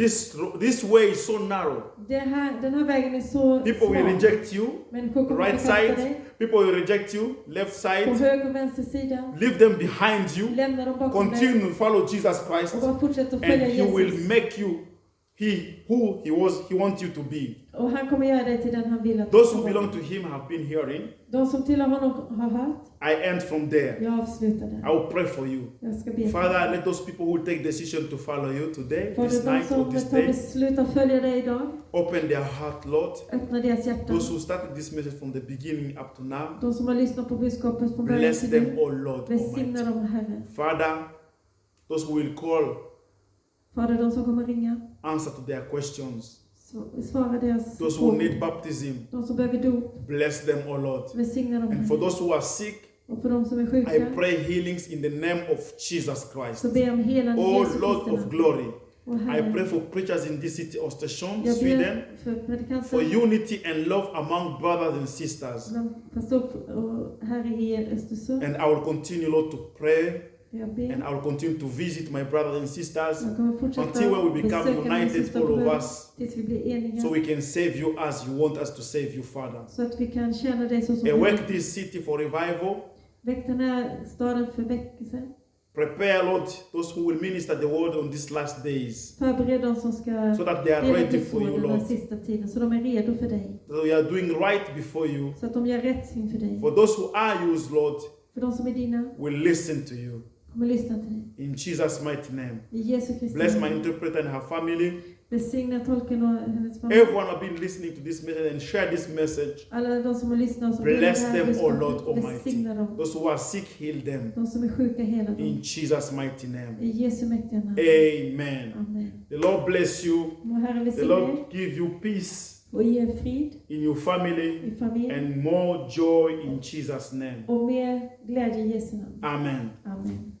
Speaker 1: This way is so narrow.
Speaker 2: Den här vägen är så
Speaker 1: People will
Speaker 2: smal.
Speaker 1: reject you,
Speaker 2: Människor kommer
Speaker 1: right
Speaker 2: förkasta
Speaker 1: side.
Speaker 2: dig.
Speaker 1: People will reject you, left
Speaker 2: På
Speaker 1: side.
Speaker 2: höger och vänster sida.
Speaker 1: Leave them behind you.
Speaker 2: Lämna dem bakom dig.
Speaker 1: Continue to follow Jesus Christ,
Speaker 2: Och bara fortsätt att
Speaker 1: and
Speaker 2: följa
Speaker 1: He will
Speaker 2: Jesus.
Speaker 1: make you He wants you to be.
Speaker 2: Och han kommer göra dig till den han vill att du
Speaker 1: Those
Speaker 2: ska
Speaker 1: who
Speaker 2: vara.
Speaker 1: belong to Him have been hearing.
Speaker 2: De som tillhör honom har hört.
Speaker 1: I end from there.
Speaker 2: Jag avslutar
Speaker 1: I
Speaker 2: där.
Speaker 1: will pray for you.
Speaker 2: Jag ska be.
Speaker 1: Father, let those people who take decision to follow you today,
Speaker 2: Fader,
Speaker 1: this
Speaker 2: de
Speaker 1: night or
Speaker 2: som
Speaker 1: this
Speaker 2: tar
Speaker 1: day,
Speaker 2: beslut att följa dig idag,
Speaker 1: open their heart, Lord.
Speaker 2: öppna deras hjärtan.
Speaker 1: Those who started this message from the beginning up to now,
Speaker 2: De som har lyssnat på budskapet från början
Speaker 1: bless
Speaker 2: till
Speaker 1: them,
Speaker 2: nu,
Speaker 1: oh Lord
Speaker 2: välsigna
Speaker 1: Almighty.
Speaker 2: dem, Herre.
Speaker 1: Father, those who will call,
Speaker 2: Fader, de som kommer ringa,
Speaker 1: answer to their questions.
Speaker 2: svara deras
Speaker 1: Those who
Speaker 2: frågor.
Speaker 1: need baptism,
Speaker 2: De som behöver dop,
Speaker 1: bless them, oh Lord.
Speaker 2: välsigna dem,
Speaker 1: And for
Speaker 2: Herre.
Speaker 1: those who are sick,
Speaker 2: Och för de som är
Speaker 1: I
Speaker 2: sjuka,
Speaker 1: pray healings in the name of Jesus Christ.
Speaker 2: så ber jag om helande i
Speaker 1: Oh
Speaker 2: Jesu
Speaker 1: Lord
Speaker 2: Kristi
Speaker 1: of
Speaker 2: namn.
Speaker 1: glory,
Speaker 2: Och
Speaker 1: I
Speaker 2: Herre,
Speaker 1: pray for preachers in this city, Östersund,
Speaker 2: jag
Speaker 1: Sweden,
Speaker 2: ber för
Speaker 1: for
Speaker 2: predikanter,
Speaker 1: unity and love among brothers and sisters.
Speaker 2: pastor och Herre i Östersund.
Speaker 1: And I will continue, Lord, to pray,
Speaker 2: Jag ber.
Speaker 1: and I will continue to visit my brothers and sisters
Speaker 2: Jag kommer fortsätta
Speaker 1: until when we become
Speaker 2: besöka mina
Speaker 1: united,
Speaker 2: systrar
Speaker 1: all
Speaker 2: och
Speaker 1: of
Speaker 2: bröder,
Speaker 1: us,
Speaker 2: tills vi blir eniga.
Speaker 1: so we can save you as you want us to save you, Father.
Speaker 2: Så att vi kan tjäna dig så som du
Speaker 1: Awake
Speaker 2: vill.
Speaker 1: this city for revival.
Speaker 2: Väck den här staden för väckelse.
Speaker 1: Prepare, Lord, those who will minister the word on these last days,
Speaker 2: Förbered de som ska
Speaker 1: so that they are
Speaker 2: dela
Speaker 1: ready
Speaker 2: Guds
Speaker 1: for
Speaker 2: ord
Speaker 1: you,
Speaker 2: den här
Speaker 1: Lord.
Speaker 2: sista tiden. Så de är redo för dig.
Speaker 1: So we are doing right before you.
Speaker 2: Så att de gör rätt inför dig.
Speaker 1: For those who are yours, Lord,
Speaker 2: För de som är dina
Speaker 1: will listen to you.
Speaker 2: kommer lyssna till dig.
Speaker 1: In Jesus' mighty name.
Speaker 2: I Jesu Kristi
Speaker 1: Bless my
Speaker 2: namn.
Speaker 1: interpreter and her family.
Speaker 2: Välsigna tolken och hennes familj.
Speaker 1: Everyone have been listening to this message and share this message.
Speaker 2: Alla de som har lyssnat och som
Speaker 1: Bless
Speaker 2: delar det här
Speaker 1: them, oh
Speaker 2: budskapet,
Speaker 1: Lord Almighty.
Speaker 2: välsigna dem.
Speaker 1: Those who are sick, heal them.
Speaker 2: De som är sjuka, hela
Speaker 1: In
Speaker 2: dem.
Speaker 1: Jesus' mighty name.
Speaker 2: I Jesu mäktiga namn.
Speaker 1: Amen.
Speaker 2: Amen.
Speaker 1: The Lord bless you.
Speaker 2: Må Herren
Speaker 1: The
Speaker 2: välsigna er
Speaker 1: Lord give you peace
Speaker 2: och ge er frid
Speaker 1: in your family
Speaker 2: i familj
Speaker 1: and more joy in Jesus' name.
Speaker 2: och mer glädje i Jesu namn.
Speaker 1: Amen.
Speaker 2: Amen.